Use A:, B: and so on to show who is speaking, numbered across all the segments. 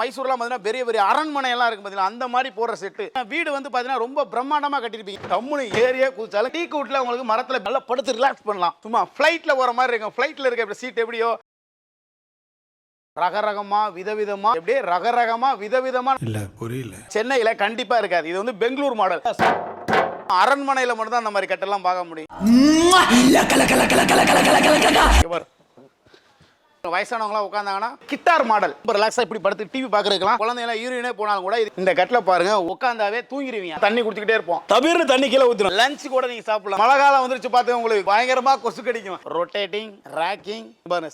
A: மைசூர்லாம் பார்த்தீங்கன்னா பெரிய பெரிய அரண்மனை எல்லாம் இருக்கு பார்த்தீங்கன்னா அந்த மாதிரி போடுற செட்டு. வீடு வந்து பார்த்தீங்கன்னா ரொம்ப பிரம்மாண்டமாக கட்டிருப்பீங்க. தம்முனு ஏரியா குதிச்சாலும் டீ கூட்டில் உங்களுக்கு மரத்தில் நல்லா படுத்து ரிலாக்ஸ் பண்ணலாம். சும்மா ஃப்ளைட்டில் போகிற மாதிரி இருக்கும். ஃப்ளைட்டில் இருக்க சீட் எப்படியோ ரகரகமா விதவிதமா எப்படியே ரகரகமா விதவிதமா
B: இல்ல புரியல.
A: சென்னையில கண்டிப்பா இருக்காது. இது வந்து பெங்களூர் மாடல். அரண்மனையில மட்டும் தான் அந்த மாதிரி கட்டெல்லாம் பார்க்க முடியும். வயசானவங்களாம் உட்காந்தாங்கன்னா கிட்டார் மாடல் ரொம்ப ரிலாக்ஸா இப்படி படுத்து டிவி பாக்குறதுக்கலாம். குழந்தைங்க யூரினே போனாலும் கூட இந்த கட்டில பாருங்க உட்காந்தாவே தூங்கிடுவீங்க. தண்ணி குடிச்சுக்கிட்டே இருப்போம். தவிர தண்ணி கீழே ஊத்துரும். லஞ்ச் கூட நீங்க சாப்பிடலாம். மழை காலம் வந்துருச்சு பார்த்து உங்களுக்கு பயங்கரமா கொசு கடிக்கும். Rotating rocking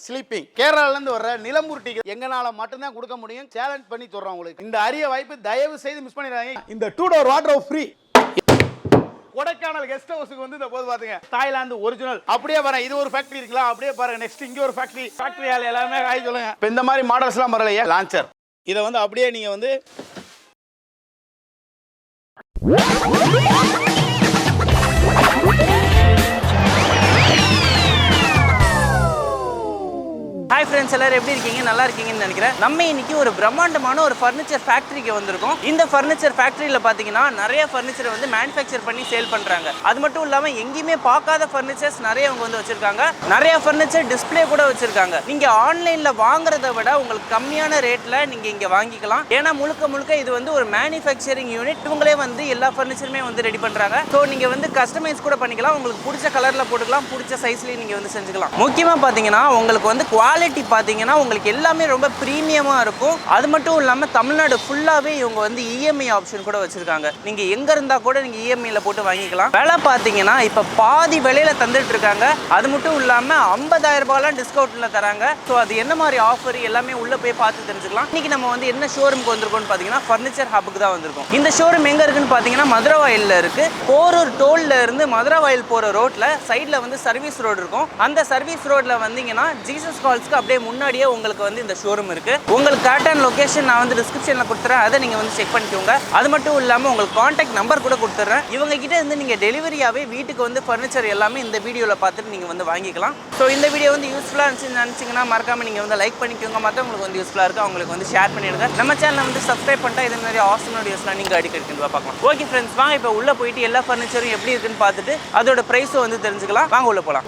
A: sleeping. கேரளால இருந்து வர நிலம்பூர் டீ எங்கனால மட்டும்தான் கொடுக்க முடியும். சேலஞ்ச் பண்ணி சொல்றோம் உங்களுக்கு. இந்த அரிய வாய்ப்பு தயவு செய்து மிஸ் பண்ணிடாதீங்க. இந்த 2 door wardrobe free. Kodaikanal guest ஹவுஸ்க்கு வந்து இந்த போது பாத்தீங்க தாய்லாந்து ஒரிஜினல் அப்படியே வர இது ஒரு ஃபேக்டரி இருக்கலாம். அப்படியே பாருங்க நெக்ஸ்ட் இங்க ஒரு ஃபேக்டரி ஆளு எல்லாமே ஹாய் சொல்லுங்க. இப்போ இந்த மாதிரி மாடல்ஸ் எல்லாம் வரலையே லான்ச்சர். இதை வந்து அப்படியே நீங்க வந்து
C: ஹாய் ஃப்ரெண்ட்ஸ், எல்லாரும் எப்படி இருக்கீங்க? நல்லா இருக்கீங்கன்னு நினைக்கிறேன். நம்ம இன்னைக்கு ஒரு பிரம்மாண்டமான ஒரு ஃபர்னிச்சர் ஃபேக்டரிக்கு வந்திருக்கோம். இந்த ஃபர்னிச்சர் ஃபேக்டரியில் பார்த்தீங்கன்னா நிறைய ஃபர்னிச்சரை வந்து மேனுஃபேக்சர் பண்ணி சேல் பண்ணுறாங்க. அது மட்டும் இல்லாமல் எங்கேயுமே பார்க்காத ஃபர்னிச்சர்ஸ் நிறைய அவங்க வந்து வச்சிருக்காங்க. நிறைய ஃபர்னிச்சர் டிஸ்பிளே கூட வச்சிருக்காங்க. நீங்கள் ஆன்லைனில் வாங்குறத விட உங்களுக்கு கம்மியான ரேட்டில் நீங்கள் இங்கே வாங்கிக்கலாம். ஏன்னா முழுக்க முழுக்க இது வந்து ஒரு மேனுஃபேக்சரிங் யூனிட். இவங்களே வந்து எல்லா ஃபர்னிச்சருமே வந்து ரெடி பண்ணுறாங்க. ஸோ நீங்கள் வந்து கஸ்டமைஸ் கூட பண்ணிக்கலாம். உங்களுக்கு பிடிச்ச கலரில் போட்டுக்கலாம், பிடிச்ச சைஸ்லேயும் நீங்கள் வந்து செஞ்சுக்கலாம். முக்கியமாக பார்த்தீங்கன்னா உங்களுக்கு வந்து குவாலிட்டி பார்த்தீங்கன்னா உங்களுக்கு எல்லாமே ரொம்ப ப்ரீமியமாக இருக்கும். அது மட்டும் இல்லாமல் தமிழ்நாடு ஃபுல்லாகவே இவங்க வந்து இஎம்ஐ ஆப்ஷன் கூட வச்சுருக்காங்க. நீங்கள் எங்கே இருந்தால் கூட நீங்கள் இஎம்ஐயில் போட்டு வாங்கிக்கலாம். விலை பார்த்தீங்கன்னா இப்போ பாதி விலையில் தந்துட்டு இருக்காங்க. அது மட்டும் இல்லாமல் 50,000 ரூபாய்லாம் டிஸ்கவுண்ட்டில் தராங்க. ஸோ அது என்ன மாதிரி ஆஃபர் எல்லாமே உள்ளே போய் பார்த்து தெரிஞ்சுக்கலாம். இன்றைக்கி நம்ம வந்து என்ன ஷோரூமுக்கு வந்திருக்கோம்னு பார்த்தீங்கன்னா ஃபர்னிச்சர் ஹப்புக்கு தான் வந்திருக்கோம். இந்த ஷோரூம் எங்கே இருக்குன்னு பார்த்தீங்கன்னா மதுரை வாயிலில் இருக்குது. போரூர் டோலில் இருந்து மதுரை வாயில் போகிற ரோட்டில் சைடில் வந்து சர்வீஸ் ரோடு இருக்கும். அந்த சர்வீஸ் ரோட்டில் வந்தீங்கன்னா ஜீசஸ் கால்ஸ்க்கு அப்படியே முன்னாடியே உங்களுக்கு வந்து இந்த ஷோரூம் இருக்கு. உங்களுக்கு கரெக்டான லொகேஷன் நான் வந்து டிஸ்கிரிப்ஷனில் கொடுத்துறேன். அதை நீங்கள் வந்து செக் பண்ணிக்கோங்க. அது மட்டும் இல்லாமல் உங்களுக்கு கான்டாக்ட் நம்பர் கூட கொடுத்துட்றேன். இவங்க கிட்ட இருந்து நீங்கள் டெலிவரியாகவே வீட்டுக்கு வந்து ஃபர்னிச்சர் எல்லாமே இந்த வீடியோவில் பார்த்துட்டு நீங்கள் வந்து வாங்கிக்கலாம். ஸோ இந்த வீடியோ வந்து யூஸ்ஃபுல்லாக இருந்துச்சுன்னு நினச்சிங்கன்னா மறக்காமல் நீங்கள் வந்து லைக் பண்ணிக்கோங்க. மற்றவங்களுக்கு வந்து யூஸ்ஃபுல்லாக இருக்குது அவங்களுக்கு வந்து ஷேர் பண்ணிடுங்க. நம்ம சேனலை வந்து சப்ஸ்கிரைப் பண்ணிட்டா இதே மாதிரி ஆசம் வீடியோஸ்லாம் நீங்கள் அடிக்கடி பார்க்கலாம். ஓகே ஃப்ரெண்ட்ஸ், வாங்க இப்போ உள்ளே போயிட்டு எல்லா ஃபர்னிச்சரும் எப்படி இருக்குன்னு பார்த்துட்டு அதோட ப்ரைஸும் வந்து தெரிஞ்சுக்கலாம். வாங்க உள்ளே போகலாம்.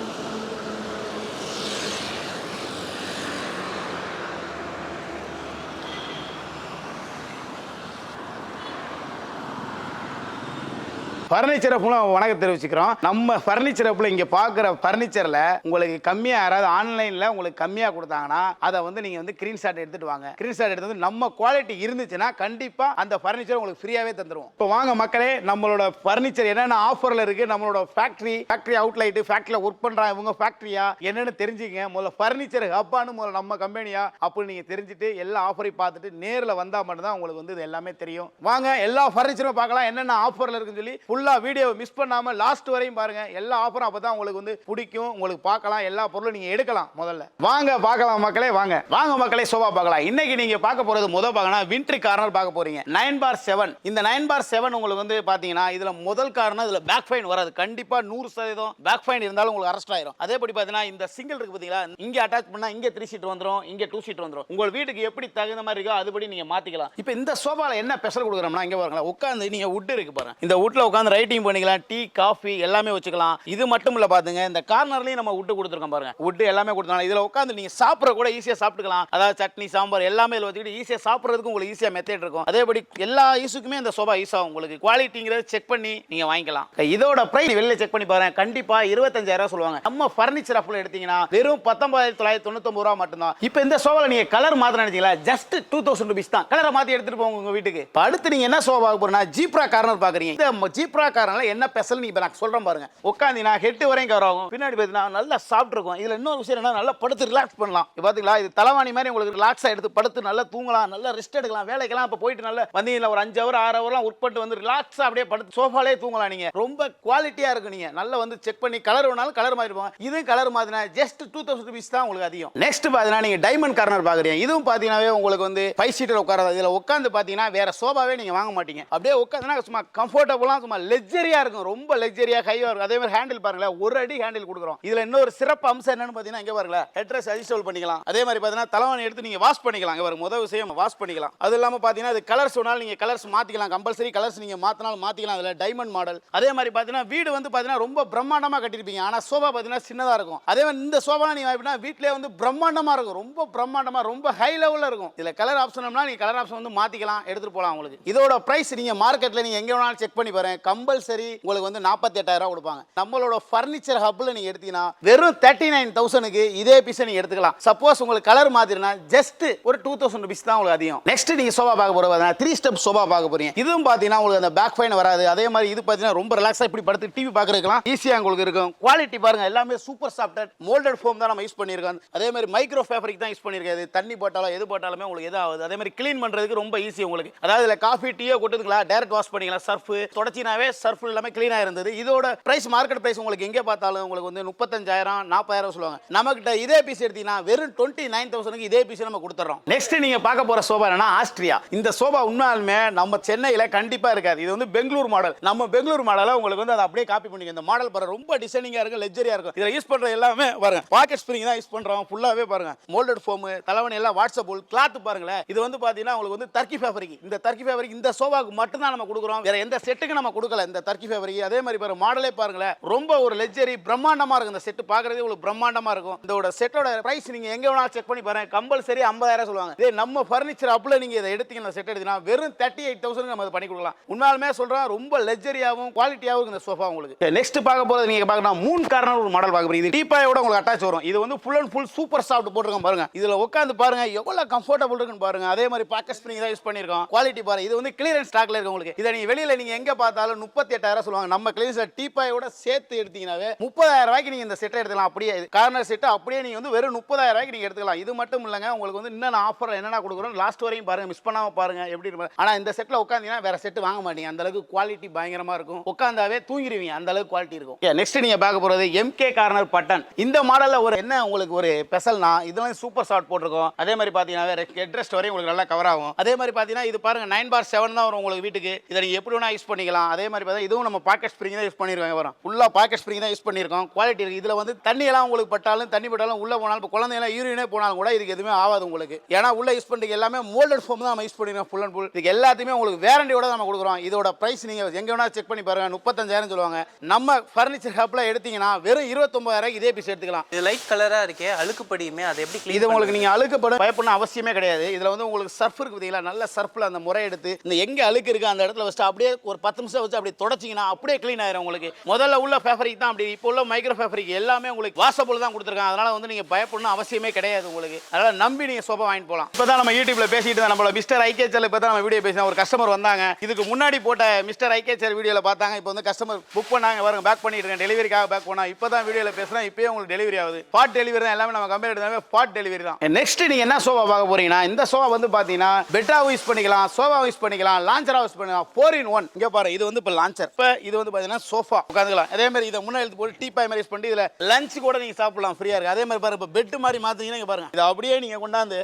A: ஃபர்னிச்சர் மூலம் வணக்கம் தெரிவிச்சுக்கிறோம். நம்ம ஃபர்னிச்சர் இங்கே பார்க்குற ஃபர்னிச்சரில் உங்களுக்கு கம்மியாக யாராவது ஆன்லைனில் உங்களுக்கு கம்மியாக கொடுத்தாங்கன்னா அதை வந்து நீங்கள் வந்து ஸ்க்ரீன்ஷாட் எடுத்துகிட்டு வாங்க. ஸ்க்ரீன்ஷாட் எடுத்து வந்து நம்ம குவாலிட்டி இருந்துச்சுன்னா கண்டிப்பாக அந்த ஃபர்னிச்சர் உங்களுக்கு ஃப்ரீயாகவே தந்துடுவோம். இப்போ வாங்க மக்களே, நம்மளோட ஃபர்னிச்சர் என்னென்ன ஆஃபரில் இருக்குது, நம்மளோட ஃபேக்ட்ரி அவுட்லைட்டு ஃபேக்ட்ரியில் ஒர்க் பண்ணுறாங்க இவங்க ஃபேக்ட்ரியா என்னென்னு தெரிஞ்சுங்க. முதல்ல ஃபர்னிச்சர் ஹப்பான்னு முதல்ல நம்ம கம்பெனியா அப்படின்னு நீங்கள் தெரிஞ்சுட்டு எல்லா ஆஃபரையும் பார்த்துட்டு நேரில் வந்தால் மட்டும்தான் உங்களுக்கு வந்து இது எல்லாமே தெரியும். வாங்க எல்லா ஃபர்னிச்சரும் பார்க்கலாம் என்னென்ன ஆஃபரில் இருக்குன்னு சொல்லி ஃபுல்லா வீடியோ மிஸ் பண்ணாம லாஸ்ட் வரையும் பாருங்க. எல்லா ஆஃபரும் அப்பதான் உங்களுக்கு வந்து பிடிக்கும். உங்களுக்கு பார்க்கலாம், எல்லா பொருளும் நீங்க எடுக்கலாம். முதல்ல வாங்க பார்க்கலாம் மக்களே. வாங்க மக்களே, சோபா பார்க்கலாம். இன்னைக்கு நீங்க பார்க்க போறது முதல் பார்க்கணும் வின்ட்ரி கார்னர் பார்க்க போறீங்க. 9/7 இந்த 9/7 உங்களுக்கு வந்து பாத்தீங்கன்னா இதுல முதல் காரணம் இதுல பேக் ஃபைன் வராது. கண்டிப்பா 100% பேக் ஃபைன் இருந்தாலும் உங்களுக்கு அரெஸ்ட் ஆயிரும். அதேபடி பாத்தீங்கன்னா இந்த சிங்கிள் இருக்கு பாத்தீங்களா, இங்க அட்டாச் பண்ணா இங்க 3 சீட் வந்துரும், இங்க 2 சீட் வந்துரும். உங்க வீட்டுக்கு எப்படி தகுந்த மாதிரி இருக்கோ அதுபடி நீங்க மாத்திக்கலாம். இப்போ இந்த சோபால என்ன ஸ்பெஷல் கொடுக்குறோம்னா இங்க பாருங்க, உட்கார்ந்து நீங்க வுட் இருக்கு பாருங்க, இந்த வுட்ல உட்கார்ந்து ரைட்டிங் பண்ணிக்கலாம், டீ காஃபி எல்லாமே வச்சுக்கலாம். இது மட்டும் இல்ல பாத்துங்க, இந்த கார்னர்லயும் நம்ம வுட் கொடுத்துருக்கோம் பாருங்க. வுட் எல்லாமே கொடுத்தனால இதுல உட்கார்ந்து நீங்க சாப்பிட கூட ஈஸியா சாப்பிட்டுக்கலாம். அதாவது சட்னி சாம்பார் எல்லாமே இதுல வச்சுக்கிட்டு ஈஸியா சாப்பிடுறதுக்கு உங்களுக்கு ஈஸியா மெத்தட் இருக்கும். அதேபடி எல்லா யூஸுக்குமே இந்த சோபா யூஸ் ஆகும். உங்களுக்கு குவாலிட்டிங்கிறத செக் பண்ணி நீங்க வாங்கிக்கலாம். இதோட பிரைஸ் வெளியில செக் பண்ணி பாருங்க, கண்டிப்பா 25,000 சொல்லுவாங்க. நம்ம ஃபர்னிச்சர் அப்பல எடுத்தீங்கன்னா வெறும் 19,999 ரூபாய் மட்டும்தான். இப்போ இந்த சோபால நீங்க கலர் மாத்த நினைச்சீங்களா, ஜஸ்ட் 2000 ரூபீஸ் தான். கலரை மாத்தி எடுத்துட்டு போங்க உங்க வீட்டுக்கு. அடுத்து நீங்க என்ன சோபா போறீங்கன்னா ஜீப்ரா கார்னர் பாக்குறீங்க. இந்த ஜீப்ரா கார்னர்ல என்ன ஸ்பெஷல் நீ நான் சொல்றேன் பாருங்க. உட்கார்ந்தீனா ஹெட் வரையும் கவர் ஆகும், பின்னாடி பார்த்தீங்கன்னா நல்லா சாஃப்ட் இருக்கும். இதுல இன்னொரு விஷயம் என்ன, நல்லா படுத்து ரிலாக்ஸ் பண்ணலாம். பாத்தீங்களா, இது தலைவாணி மாதிரி உங்களுக்கு ரிலாக்ஸா எடுத்து படுத்து நல்லா தூங்கலாம், நல்லா ரெஸ்ட் எடுக்கலாம். வேலைக்கெல்லாம் இப்ப போயிட்டு நல்லா வந்தீங்களா ஒரு 5 ஹவர் 6 ஹவர்லாம் ஒர்க் பண்ணிட்டு வந்து ரிலாக்ஸா அப்படியே படுத்து சோஃபாலே தூங்கலாம். நீங்க ரொம்ப குவாலிட்டியா இருக்கு. நீங்க நல்லா வந்து செக் பண்ணி கலர் வேணாலும் கலர் மாதிரி இருப்பாங்க. இது கலர் மாதிரினா ஜஸ்ட் 2000 ரூபீஸ் தான் உங்களுக்கு அதிகம். நெக்ஸ்ட் பாத்தீங்கன்னா நீங்க டைமண்ட் கார்னர் பாக்குறீங்க. இதுவும் பாத்தீங்கன்னா உங்களுக்கு வந்து 5 சீட்டர் உட்காரது. இதுல உட்கார்ந்து பாத்தீங்கன்னா வேற சோபாவே நீங்க வாங்க மாட்டீங்க. அப்படியே உட்கார்ந்தா சும்மா கம்ஃபர்டபுளா சும்மா லெக்ஸரியா இருக்கும், ரொம்ப லெக்ஸரியா ஹையா இருக்கும். அதே மாதிரி ஹேண்டில் பாருங்களேன், ஒரு அடி ஹேண்டில் கொடுக்குறோம். இதுல இன்னொரு சிறப்பு அம்சம் என்னன்னு பாத்தீங்கன்னா இங்க பாருங்களேன், ஹெட்ரஸ் அட்ஜஸ்டபிள் பண்ணிக்கலாம். அதே மாதிரி பாத்தீங்கன்னா தலைவாணி எடுத்து நீங்க வாஷ் பண்ணிக்கலாம். இங்க பாருங்க, முதல் விஷயம் வாஷ் பண்ணிக்கலாம். அது இல்லாம பாத்தீங்கன்னா இது கலர்ஸ் வேணாலும் நீங்க கலர்ஸ் மாத்திக்கலாம், கம்பல்சரி கலர்ஸ் நீங்க மாத்தினாலும் மாத்திக்கலாம். அதுல டைமண்ட் மாடல். அதே மாதிரி பாத்தீங்கன்னா வீடு வந்து பாத்தீங்கன்னா ரொம்ப பிரம்மாண்டமா கட்டிருப்பீங்க, ஆனா சோபா பாத்தீங்கன்னா சின்னதா இருக்கும். அதே மாதிரி இந்த சோபா நீங்க வாங்கினா வீட்லயே வந்து பிரம்மாண்டமா இருக்கும், ரொம்ப பிரம்மாண்டமா ரொம்ப ஹை லெவல்ல இருக்கும். இதுல கலர் ஆப்ஷன்னா நீங்க கலர் ஆப்ஷன் வந்து மாத்திக்கலாம், எடுத்துட்டு போலாம். உங்களுக்கு இதோட பிரைஸ் நீங்க மார்க்கெட்ல நீங்க எங்க வேணாலும் செக் பண்ணி பாருங்க, கம்பல்சரி உங்களுக்கு வந்து 48,000 கொடுப்பாங்க. நம்மளோட ஃபர்னிச்சர் ஹப்ல நீங்க எடுத்தீங்கன்னா வெறும் 39,000க்கு இதே பீஸ் நீங்க எடுத்துக்கலாம். சப்போஸ் உங்களுக்கு கலர் மாத்திரனா ஜஸ்ட் ஒரு 2,000 rupees தான் உங்களுக்கு அதிகம். நெக்ஸ்ட் நீங்க சோபா பார்க்க போறது 3 ஸ்டெப் சோபா பார்க்க போறீங்க. இதுவும் பாத்தீங்கன்னா உங்களுக்கு அந்த பேக் ஃபைன் வராது. அதே மாதிரி இது பாத்தீங்கன்னா ரொம்ப ரிலாக்ஸா இப்படி படுத்து டிவி பார்க்கறதுக்கலாம் ஈஸியா உங்களுக்கு இருக்கும். குவாலிட்டி பாருங்க, எல்லாமே சூப்பர் சாஃப்ட் மோல்டட் ஃபோம் தான் நம்ம யூஸ் பண்ணிருக்கோம். அதே மாதிரி மைக்ரோ ஃபேப்ரிக் தான் யூஸ் பண்ணிருக்காது. தண்ணி போட்டாலும் எது போட்டாலுமே உங்களுக்கு எது ஆகுது. அதே மாதிரி க்ளீன் பண்றதுக்கு ரொம்ப ஈஸி உங்களுக்கு. அதாவது இல்ல காஃபி டீயோ கொட்டுதுங்களா, டைரக்ட் வாஷ் பண்ணிக்கலாம். சர்ஃப் தொடச்சினாவே சர்ஃப் எல்லாமே க்ளீனா இருந்தது. இதோட பிரைஸ் மார்க்கெட் பிரைஸ் உங்களுக்கு எங்க பார்த்தாலும் உங்களுக்கு வந்து 35,000 40,000 சொல்லுவாங்க. நமக்கிட்ட இதே பீஸ் எடுத்தீங்கன்னா வெறும் 29,000க்கு இதே பீஸ் நம்ம கொடுத்துறோம். நெக்ஸ்ட் நீங்க பார்க்க போற சோபா என்னன்னா ஆஸ்ட்ரியா. இந்த சோபா உண்மையாலுமே நம்ம சென்னையில கண்டிப்பா இருக்காது. இது வந்து பெங்களூர் மாடல். நம்ம பெங்களூர் மாடல உங்களுக்கு வந்து அதை அப்படியே காப்பி பண்ணிக்க. இந்த மாடல் பாருங்க, ரொம்ப டிசைனிங்கா இருக்கு, லெக்ஸரியா இருக்கும். இதுல யூஸ் பண்ற எல்லாமே பாருங்க, பாக்கெட் ஸ்ப்ரிங் தான் யூஸ் பண்றோம். ஃபுல்லாவே பாருங்க மோல்டட் ஃபோம், தலைவணி எல்லாம் வாட்ஸ்அப் கிளாத் பாருங்களேன். இது வந்து பாத்தீங்கன்னா உங்களுக்கு வந்து டர்க்கி ஃபேப்ரிக். இந்த டர்க்கி ஃபேப்ரிக் இந்த சோபாக்கு மட்டும் தான் நம்ம கொடுக்குறோம், வேற எந்த செட்டுக்கு நம்ம கொடுக்கல இந்த டர்க்கி ஃபேப்ரிக். அதே மாதிரி பாருங்க மாடலே பாருங்களேன், ரொம்ப ஒரு லெக்ஸரி பிரம்மாண்டமா இருக்கும். இந்த செட் பாக்குறதே உங்களுக்கு பிரம்மாண்டமா இருக்கும். இதோட செட்டோட பிரைஸ் நீங்க எங்க வேணாலும் செக் பண்ணி பாருங்க, கம்பல்சரி 50,000 சொல்லுவாங்க. இதே நம்ம ஃபர்னிச்சர் அப்ல நீங்க இதை எடுத்தீங்கன்னா செட் எடுத்தீங்கன்னா வெறும் 38,000 நம்ம பண்ணி கொடுக்கலாம். உண்மையாலுமே சொல்றேன், ரொம்ப லெக்ஸரியாவும் குவாலிட்டியாவும் இந்த சோஃபா உங்களுக்கு. நெக்ஸ்ட் பார்க்க போறது நீங்க பார்க்கணும், மூன் கார்னர் ஒரு மாடல் பார்க்க போறீங்க. இது டீபாயோட உங்களுக்கு அட்டாச் வரும். இது வந்து full and full super soft போட்டுருக்கோம் பாருங்க. இதுல உட்கார்ந்து பாருங்க எவ்வளவு கம்ஃபர்ட்டபிள் இருக்குன்னு பாருங்க. அதே மாதிரி பாக்கெட் ஸ்ப்ரிங் தான் யூஸ் பண்ணிருக்கோம். குவாலிட்டி பாருங்க, இது வந்து கிளியரன்ஸ் ஸ்டாக்ல இருக்கு உங்களுக்கு. இதை நீங்க வெளியில நீங்க எங்க பார்த்தாலும் 38,000 சொல்லுவாங்க. நம்ம கிளியரன்ஸ் டீபாயோட சேர்த்து எடுத்தீங்கன்னாவே 30,000 ரூபாய்க்கு நீங்க இந்த செட் எடுத்துக்கலாம். அப்படியே கார்னர் செட் அப்படியே நீங்க வந்து வெறும் 30,000 ரூபாய்க்கு நீங்க எடுத்துக்கலாம். இது மட்டும் இல்லங்க, உங்களுக்கு வந்து இன்னும் ஆஃபர் என்னென்ன கொடுக்குறோம் லாஸ்ட் வரையும் பாருங்க, மிஸ் பண்ணாம பாருங்க எப்படி இருக்கு. ஆனா இந்த செட்ல உட்கார்ந்தீங்கன்னா வேற செட் வாங்க மாட்டீங்க, அந்த அளவுக்கு குவாலிட்டி பயங்கரமா இருக்கும். உட்கார்ந்தாவே தூங்கிடுவீங்க, அந்த அளவுக்கு குவாலிட்டி இருக்கும். நெக்ஸ்ட் நீங்க பார்க்க போறது MK கார்னர் பட்டன். இந்த மாடல்ல ஒரு என்ன உங்களுக்கு ஒரு ஸ்பெஷல்னா, இதெல்லாம் சூப்பர் ஷார்ட் போட்டுருக்கோம். அதே மாதிரி பாத்தீங்கன்னா ஹெட்ரெஸ்ட் வரையும் உங்களுக்கு நல்லா கவர் ஆகும். அதே மாதிரி பாத்தீங்கன்னா இது பாருங்க 9/7 தான் வரும் உங்களுக்கு வீட்டுக்கு. இதை நீங்க எப்படி வேணா யூஸ் பண்ணிக்கலாம். அதே மாதிரி பார்த்தா இதுவும் நம்ம பாக்கெட் ஸ்ப்ரிங் தான் யூஸ் பண்ணிருக்காங்க. வரும் ஃபுல்லா பாக்கெட் ஸ்ப்ரிங் தான் யூஸ் பண்ணிருக்கோம். குவாலிட்டி இருக்கு. இதுல வந்து தண்ணி எல்லாம் உங்களுக்கு பட்டாலும் தண்ணி பட்டாலும் உள்ள போனாலும் இப்போ குழந்தைங்க யூரினே போனாலும் கூட இதுக்கு எதுவுமே ஆகாது உங்களுக்கு. ஏன்னா உள்ள யூஸ் பண்றதுக்கு எல்லாமே மோல்டட் ஃபோம் தான் நம்ம யூஸ் பண்ணிருக்கோம் ஃபுல் அண்ட் ஃபுல். இதுக்கு எல்லாத்தையுமே உங்களுக்கு வேரண்டியோட நம்ம கொடுக்குறோம். இதோட பிரைஸ் நீங்க எங்க வேணா செக் பண்ணி பாருங்க, 35,000 சொல்லுவாங்க. நம்ம ஃபர்னிச்சர் ஹப்ல எடுத்தீங்கன்னா வெறும் 29,000 இதே பீஸ் எடுத்துக்கலாம்.
C: இது லைட் கலரா இருக்கே, அழுக்கு படியுமே, அது எப்படி க்ளீன்?
A: இது உங்களுக்கு நீங்க அழுக்குப்பட பயப்படணும் அவசியமே கிடையாது. இதுல வந்து உங்களுக்கு சர்ஃப் இருக்கு பாத்தீங்களா, நல்ல சர்ஃப்ல அந்த முறை எடுத்து இந்த எங்க அழுக்கு இருக்கு அந்த இடத்துல வச்சு அப்படியே ஒரு 10 நிமிஷம் வச்சு அப்படியே தொடச்சிங்கன்னா அப்படியே க்ளீன் ஆயிரும் உங்களுக்கு. முதல்ல உள்ள ஃபேப்ரிக் தான் அப்படி, இப்போ உள்ள மைக்ரோ ஃபேப்ரிக் எல்லாமே உங்களுக்கு வாஷபிள் தான் கொடுத்துருக்காங்க. அதனால வந்து நீங்க பயப்படணும் அவசியமே கிடையாது உங்களுக்கு. அதனால நம்பி நீங்க சோபா வாங்கிட்டு போகலாம். இப்பதான் நம்ம யூடியூப்ல பேசிட்டு தான் நம்மள மிஸ்டர் ஐகேச்சல் இப்பதான் நம்ம வீடியோ பேசினா ஒரு கஸ்டமர் வந்தாங்க. இதுக்கு முன்னாடி போட்ட மிஸ்டர் ஐகேச்சல் வீடியோல பார்த்தாங்க. இப்போ வந்து கஸ்டமர் புக் பண்ணாங்க, பாருங்க பேக் பண்ணிட்டு இருக்கேன், டெலிவரிக்காக பேக் பண்ணா. இப்பதான் வீடியோல பேசுறேன், இப்பயே உங்களுக்கு டெலிவரி ஆகுது. பாட் டெலிவரி தான் எல்லாமே நம்ம கம்பெனி எடுத்தாவே பாட் டெலிவரி தான். நெக்ஸ்ட் நீங்க என்ன சோபா பார்க்க போறீங்கன்னா, இந்த சோபா வந்து பாத்தீங்கன்னா பெட்டாவும் யூஸ் பண்ணிக்கலாம், சோபா யூஸ் பண்ணிக்கலாம், லான்ச்சரா யூஸ் பண்ணிக்கலாம். 4-in-1. இங்க பாருங்க, இது வந்து இப்ப லான்ச்சர். இப்ப இது வந்து பாத்தீங்கன்னா சோஃபா உட்காந்துக்கலாம். அதே மாதிரி இதை முன்னாடி எடுத்து போட்டு டீபாய் மாதிரி யூஸ் பண்ணி இதுல லஞ்ச் கூட நீங்க சாப்பிடலாம், ஃப்ரீயா இருக்கு. அதே மாதிரி பாருங்க, இப்ப பெட் மாதிரி மாத்தீங்கன்னா இங்க பாருங்க, இதை அப்படியே நீங்க கொண்டாந்து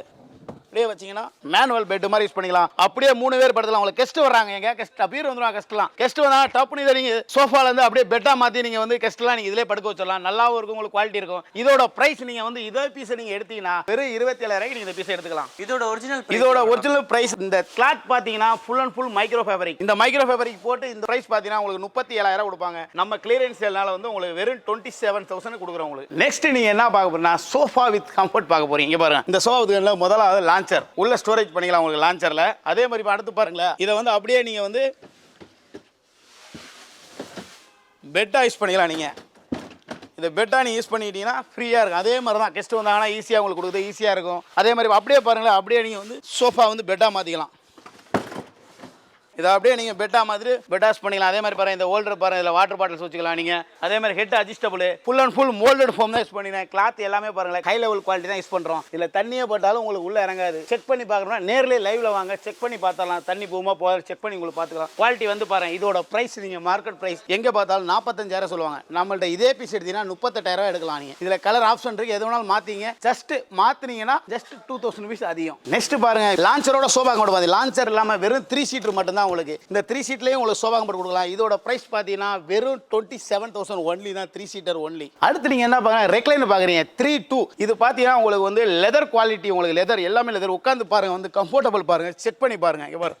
A: அப்படியே வச்சீங்கன்னா மேனுவல் பெட் மாதிரி யூஸ் பண்ணிக்கலாம். அப்படியே 3 பேர் படுத்தலாம். உங்களுக்கு கெஸ்ட் வராங்க, எங்க கெஸ்ட் அப்பீர் வந்துருவாங்க. கெஸ்ட் வந்தா டப்புனு இதை நீங்க சோஃபால இருந்து அப்படியே பெட்டா மாத்தி நீங்க வந்து கெஸ்ட்லாம் நீங்க இதிலே படுக்க வச்சிடலாம். நல்லாவும் இருக்கும், உங்களுக்கு குவாலிட்டி இருக்கும். இதோட பிரைஸ் நீங்க வந்து இதே பீஸ் நீங்க எடுத்தீங்கன்னா வெறும் 27,000 நீங்க இந்த பீஸ் எடுத்துக்கலாம்.
C: இதோட ஒரிஜினல்
A: பிரைஸ் இந்த கிளாத் பாத்தீங்கன்னா full and full micro fabric. இந்த மைக்ரோ ஃபேப்ரிக் போட்டு இந்த பிரைஸ் பாத்தீங்கன்னா உங்களுக்கு 37,000 கொடுப்பாங்க. நம்ம கிளியரன்ஸ் சேல்னால வந்து உங்களுக்கு வெறும் 27,000 கொடுக்குறோம் உங்களுக்கு. நெக்ஸ்ட் நீங்க என்ன பார்க்க போறீங்கன்னா சோஃபா வித் கம்ஃபர்ட் பார்க்க போறீங்க. இங்க பாருங்க, இந்த சோஃபா முதலாவது லான்ச்சர் உள்ள ஸ்டோரேஜ் பண்ணிக்கலாம் உங்களுக்கு லான்ச்சர்ல. அதே மாதிரி அடுத்து பாருங்களேன், இதை வந்து அப்படியே நீங்க வந்து பெட்டா யூஸ் பண்ணிக்கலாம். நீங்க இந்த பெட்டா நீ யூஸ் பண்ணிட்டீங்கன்னா ஃப்ரீயா இருக்கும். அதே மாதிரி தான் கெஸ்ட் வந்தாங்கன்னா ஈஸியா உங்களுக்கு கொடுக்குறது ஈஸியா இருக்கும். அதே மாதிரி அப்படியே பாருங்களேன், அப்படியே நீங்க வந்து சோஃபா வந்து பெட்டா மாத்திக்கலாம். இதை அப்படியே நீங்கள் பெட்டா மாதிரி பெட்டாஸ் பண்ணிக்கலாம். அதே மாதிரி பாருங்கள், இந்த ஹோல்டர் பாருங்கள், இதில் வாட்டர் பாட்டில்ஸ் வச்சுக்கலாம் நீங்கள். அதே மாதிரி head adjustable full and full moulded foam தான் யூஸ் பண்ணிக்கிறேன். கிளாத் எல்லாமே பாருங்களேன் ஹை லெவல் குவாலிட்டி தான் யூஸ் பண்ணுறோம். இதில் தண்ணியே போட்டாலும் உங்களுக்கு உள்ளே இறங்காது. செக் பண்ணி பார்க்கணும்னா நேரிலே லைவ்ல வாங்க, செக் பண்ணி பார்த்தலாம். தண்ணி போகுமா போகாது செக் பண்ணி உங்களுக்கு பார்த்துக்கலாம். குவாலிட்டி வந்து பாருங்கள். இதோட ப்ரைஸ் நீங்கள் மார்க்கெட் ப்ரைஸ் எங்கே பார்த்தாலும் 45,000 சொல்லுவாங்க. நம்மள்ட்ட இதே பீஸ் எடுத்தீங்கன்னா 38,000 எடுக்கலாம். நீங்கள் இதில் கலர் ஆப்ஷன் இருக்குது, எது வேணாலும் மாற்றிங்க. ஜஸ்ட் மாற்றினீங்கன்னா ஜஸ்ட் 2,000 rupees அதிகம். நெக்ஸ்ட் பாருங்கள், லான்ச்சரோட சோபா கூட பாருங்க. லான்ச்சர் இல்லாமல் வெறும் 3 சீட்டர் மட்டும்தான் கொடுக்கலாம் உங்களுக்கு. இந்த 3 சீட்லயும் உங்களுக்கு சோஃபா கம்ஃபர்ட் கொடுக்கலாம். இதோட பிரைஸ் பாத்தீங்கன்னா வெறும் 27,000 ஒன்லி தான், 3 சீட்டர் ஒன்லி. அடுத்து நீங்க என்ன பாக்குறீங்க, ரெக்லைனர் பாக்குறீங்க 3-2. இது பாத்தீங்கன்னா உங்களுக்கு வந்து லெதர் குவாலிட்டி, உங்களுக்கு லெதர் எல்லாமே லெதர். உட்காந்து பாருங்க, வந்து கம்ஃபர்டபுள் பாருங்க, செக் பண்ணி பாருங்க. இங்க பாருங்க,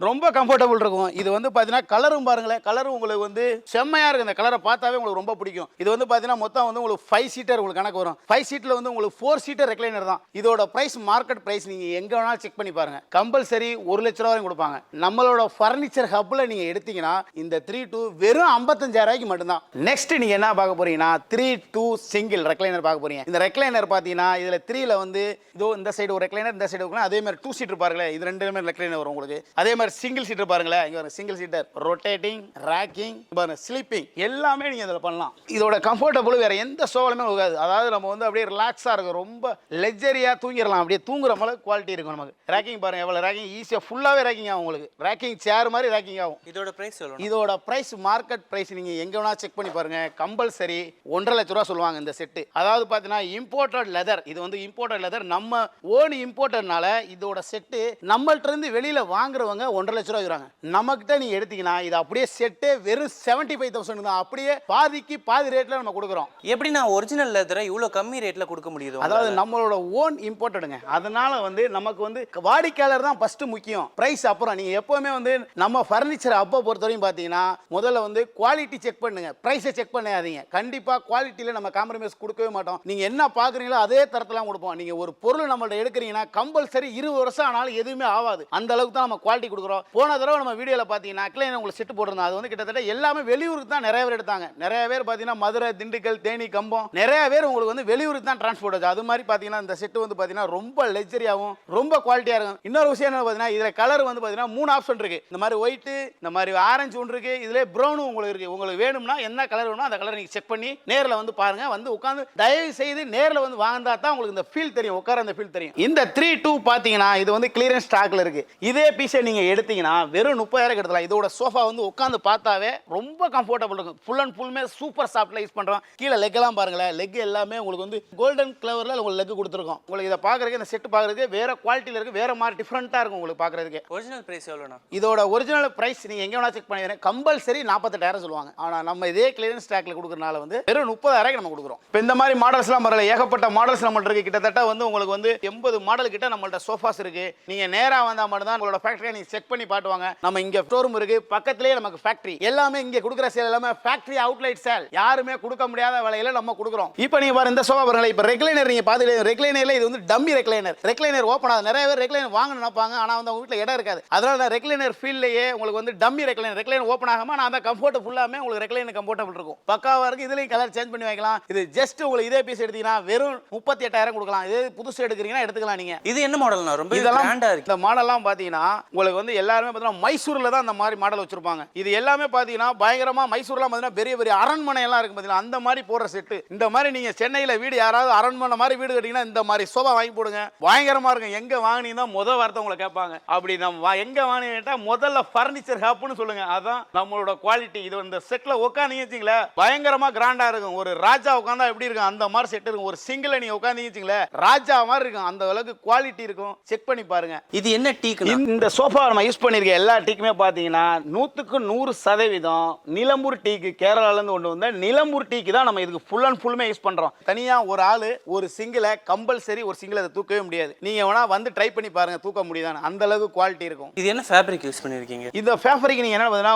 A: ரொம்ப கம்ஃபர்டபுள் இருக்கும். இது வந்து பார்த்தீங்கன்னா கலரும் பாருங்களேன், கலரும் உங்களுக்கு வந்து செம்மையாக இருக்குது. இந்த கலரை பார்த்தாவே உங்களுக்கு ரொம்ப பிடிக்கும். இது வந்து பார்த்தீங்கன்னா மொத்தம் வந்து உங்களுக்கு 5 சீட்டர் உங்களுக்கு கணக்கு வரும். 5 சீட்டில் வந்து உங்களுக்கு 4 சீட்டர் ரெக்லைனர் தான். இதோட ப்ரைஸ் மார்க்கெட் ப்ரைஸ் நீங்கள் எங்கே வேணாலும் செக் பண்ணி பாருங்க, கம்பல்சரி 1 லட்ச ரூபா வரைக்கும் கொடுப்பாங்க. நம்மளோட ஃபர்னிச்சர் ஹப்பில் நீங்கள் எடுத்தீங்கன்னா இந்த 3-2 வெறும் 55,000 மட்டும்தான். நெக்ஸ்ட் நீங்கள் என்ன பார்க்க போறீங்கன்னா 3-2 சிங்கிள் ரெக்லைனர் பார்க்க போறீங்க. இந்த ரெக்லைனர் பார்த்தீங்கன்னா இதில் 3ல வந்து இதோ இந்த சைடு ஒரு ரெக்லைனர், இந்த சைடு அதே மாதிரி 2 சீட்டர் பாருங்களேன். இது ரெண்டுமே ரெக்லைனர் வரும் உங்களுக்கு. அதே மாதிரி சிங்கிள் சீட்டர் பாருங்களேன், இங்க ஒரு சிங்கிள் சீட்டர், ரொட்டேட்டிங், ராக்கிங், பாருங்க ஸ்லீப்பிங் எல்லாமே நீங்க இதில் பண்ணலாம். இதோட கம்ஃபர்டபுள் வேற எந்த சோஃபாலுமே இருக்காது. அதாவது நம்ம வந்து அப்படியே ரிலாக்ஸா இருக்கும், ரொம்ப லெக்ஸரியா தூங்கிடலாம், அப்படியே தூங்குற மாதிரி குவாலிட்டி இருக்கும் நமக்கு. ராக்கிங் பாருங்க எவ்வளவு ராக்கிங், ஈஸியா ஃபுல்லாவே ராக்கிங் ஆகும் உங்களுக்கு. ராக்கிங் சேர் மாதிரி ராக்கிங் ஆகும்.
C: இதோட பிரைஸ் எவ்வளவு?
A: இதோட பிரைஸ் மார்க்கெட் பிரைஸ் நீங்க எங்க வேணா செக் பண்ணி பாருங்க, கம்பல்சரி 1.5 லட்ச ரூபா சொல்லுவாங்க இந்த செட். அதாவது பாத்தீங்கன்னா இம்போர்ட்டட் லெதர், இது வந்து இம்போர்ட்டட் லெதர், நம்ம ஓன் இம்போர்ட்டட்னால இதோட செட்டு நம்மள்ட்ட இருந்து வெளியில வாங்குறவங்க 1.5 லட்ச ரூபா. நம்மகிட்ட நீங்க எடுத்தீங்கன்னா இது அப்படியே செட்டே வெறும் 75,000 தான். அப்படியே பாதிக்கு பாதி ரேட்ல நம்ம கொடுக்குறோம்.
C: எப்படி நான் ஒரிஜினல் லெதரை இவ்வளவு கம்மி ரேட்ல கொடுக்க முடியுது?
A: அதாவது நம்மளோட ஓன் இம்போர்ட்டடுங்க. அதனால வந்து நமக்கு வந்து வாடிக்கையாளர் தான் ஃபர்ஸ்ட் முக்கியம், பிரைஸ் அப்புறம். நீங்க எப்பவுமே வந்து நம்ம ஃபர்னிச்சர் அப்போ பொறுத்தவரையும் பாத்தீங்கன்னா முதல்ல வந்து குவாலிட்டி செக் பண்ணுங்க, பிரைஸை செக் பண்ணாதீங்க. கண்டிப்பா குவாலிட்டியில நம்ம காம்ப்ரமைஸ் கொடுக்கவே மாட்டோம். நீங்க என்ன பாக்குறீங்களோ அதே தரத்துல கொடுப்போம். நீங்க ஒரு பொருள் நம்மள்ட்ட எடுக்கிறீங்கன்னா கம்பல்சரி 20 வருஷம் ஆனாலும் எதுவுமே ஆகாது, அந்த அளவுக்கு தான் நம்ம குவாலிட்டி கொடுக்குறோம். போன தடவை நம்ம வீடியோல பாத்தீங்கன்னா உங்களுக்கு செட் போட்டிருந்தோம், அது வந்து கிட்டத்தட்ட எல்லாமே வெளியூருக்கு தான் நிறைய பேர் எடுத்தாங்க. நிறைய பேர் பாத்தீங்கன்னா மதுரை, திண்டுக்கல், தேனி, கம்பம், நிறைய பேர் உங்களுக்கு வந்து வெளியூருக்கு தான் டிரான்ஸ்போர்ட் ஆச்சு. அது மாதிரி பாத்தீங்கன்னா இந்த செட் வந்து பாத்தீங்கன்னா ரொம்ப லெக்ஸரியாவும் ரொம்ப குவாலிட்டியா இருக்கும். இன்னொரு விஷயம் என்ன பாத்தீங்கன்னா இதுல கலர் வந்து பாத்தீங்கன்னா 3 ஆப்ஷன் இருக்கு. இந்த மாதிரி ஒயிட், இந்த மாதிரி ஆரஞ்சு ஒன்று இருக்கு, இதுல ப்ரௌனும் உங்களுக்கு இருக்கு. உங்களுக்கு வேணும்னா என்ன கலர் வேணுமோ அந்த கலர் நீங்க செக் பண்ணி நேர்ல வந்து பாருங்க. வந்து உட்கார்ந்து தயவு செய்து நேர்ல வந்து வாங்கினா தான் உங்களுக்கு இந்த ஃபீல் தெரியும், உட்கார அந்த ஃபீல் தெரியும். இந்த 3-2 பாத்தீங்கன்னா இது வந்து கிளியரன்ஸ் ஸ்டாக்ல இருக்கு. இதே பீஸை நீங்க எடுத்தீங்கன்னா வெறும் 30,000 எடுக்கலாம். இதோட சோஃபா வந்து உட்காந்து பார்த்தாவே ரொம்ப கம்ஃபர்டபுள் இருக்கும். ஃபுல் அண்ட் ஃபுல்லுமே சூப்பர் சாஃப்ட்ல யூஸ் பண்றோம். கீழே லெக் எல்லாம் பாருங்களேன், லெக் எல்லாமே உங்களுக்கு வந்து கோல்டன் கிளவர்ல உங்களுக்கு லெக் கொடுத்துருக்கோம். உங்களுக்கு இதை பாக்குறதுக்கு இந்த செட் பாக்குறதுக்கு வேற குவாலிட்டியில இருக்கு, வேற மாதிரி டிஃபரெண்டா இருக்கும் உங்களுக்கு பாக்குறதுக்கு.
C: ஒரிஜினல் பிரைஸ் எவ்வளவுனா? இதோட
A: ஒரிஜினல் பிரைஸ் நீங்க எங்க வேணா செக் பண்ணிடுறேன், கம்பல்சரி 48,000 சொல்லுவாங்க. ஆனா நம்ம இதே கிளியரன்ஸ் ஸ்டாக்ல கொடுக்கறனால வந்து வெறும் 30,000 நம்ம கொடுக்குறோம். இப்போ இந்த மாதிரி மாடல்ஸ் எல்லாம் வரல, ஏகப்பட்ட மாடல்ஸ் நம்மள்ட்ட இருக்கு. கிட்டத்தட்ட வந்து உங்களுக்கு வந்து 80 மாடல் கிட்ட நம்மள்ட்ட சோஃபாஸ் இருக்கு. நீங்க நேரா வந்தா மட்டும் தான் உங்களோட ஃபேக்டரியை நீங்க செக் பண்ணி பாட்டுவாங்க. நம்ம இங்க ஸ்டோரூம் இருக்கு, பக்கத்திலேயே நமக்கு ஃபேக்டரி. எல்லாமே இங்க கொடுக்குற சேல் எல்லாமே ஃபேக்டரி அவுட்லெட் சேல், யாருமே கொடுக்க முடியாத விலையில நம்ம கொடுக்குறோம். இப்போ நீங்க பாருங்க இந்த சோஃபா பாருங்க. இப்போ ரெக்லைனர் நீங்க பாத்துட்டு, ரெக்லைனர்ல இது வந்து டம்மி ரெக்லைனர். ரெக்லைனர் ஓபன் ஆகுது. நிறைய பேர் ரெக்லைனர் வாங்க நினைப்பாங்க, ஆனா வந்து அவங்க வீட்ல இடம் இருக்காது. அதனால ரெக்லைனர் ஃபீல்ட்லயே உங்களுக்கு வந்து டம்மி ரெக்லைனர், ரெக்லைனர் ஓபன் ஆகாம நான் அந்த கம்ஃபர்ட் ஃபுல்லாமே உங்களுக்கு ரெக்லைனர் கம்ஃபர்டபுள் இருக்கும். பக்காவா இருக்கு. இதுலயும் கலர் சேஞ்ச் பண்ணி வைக்கலாம். இது ஜஸ்ட் உங்களுக்கு இதே பீஸ் எடுத்தீங்கன்னா வெறும் 38,000 கொடுக்கலாம். இது புதுசு எடுக்கிறீங்கன்னா எடுத்துக்கலாம் நீங்க.
C: இது என்ன மாடல்னா? ரொம்ப கிராண்டா இருக்கு.
A: இந்த மாடல்லாம் பாத்தீங்கன்னா உங்களுக்கு வந்து எல்லாரும் பாத்தீங்கன்னா மைசூர்ல தான் அந்த மாதிரி மாடல் வச்சிருப்பாங்க. இது எல்லாமே பாத்தீங்கன்னா பயங்கரமா மைசூர்லாம் பாத்தீங்கன்னா பெரிய பெரிய அரண்மனை எல்லாம் இருக்கு பாத்தீங்கன்னா, அந்த மாதிரி போடுற செட்டு. இந்த மாதிரி நீங்க சென்னையில வீடு யாராவது அரண்மனை மாதிரி வீடு கட்டிங்கன்னா இந்த மாதிரி சோபா வாங்கி போடுங்க, பயங்கரமா இருக்கும். எங்க வாங்குனீங்கன்னா முதல் வார்த்தை உங்களை கேட்பாங்க. அப்படி நம்ம எங்க வாங்கினீங்கன்னா முதல்ல ஃபர்னிச்சர் ஹப்னு சொல்லுங்க, அதான் நம்மளோட குவாலிட்டி. இது இந்த செட்ல உட்காந்தீங்க வச்சுங்களே பயங்கரமா கிராண்டா இருக்கும். ஒரு ராஜா உட்காந்தா எப்படி இருக்கும் அந்த மாதிரி செட் இருக்கும். ஒரு சிங்கிள் நீங்க உட்காந்தீங்க வச்சுங்களே ராஜா மாதிரி இருக்கும், அந்த அளவுக்கு குவாலிட்டி இருக்கும். செக் பண்ணி பாருங்க.
C: இது என்ன டீக்?
A: இந்த சோஃபா நம்ம யூஸ் பண்ணிருக்க எல்லா டீக்குமே பாத்தீங்கன்னா 100% நிலம்பூர் டீக்கு, கேரளால இருந்து கொண்டு வந்த நிலம்பூர் டீக்கு தான் நம்ம இதுக்கு ஃபுல் அண்ட் ஃபுல்லுமே யூஸ் பண்றோம். தனியா ஒரு ஆளு ஒரு சிங்கிளை கம்பல்சரி ஒரு சிங்கிளை தூக்கவே முடியாது. நீங்க வேணா வந்து ட்ரை பண்ணி பாருங்க தூக்க முடியுதான்னு, அந்த அளவுக்கு குவாலிட்டி இருக்கும்.
C: இது என்ன ஃபேப்ரிக் யூஸ் பண்ணிருக்கீங்க?
A: இந்த ஃபேப்ரிக் நீங்க என்ன பார்த்தீங்கன்னா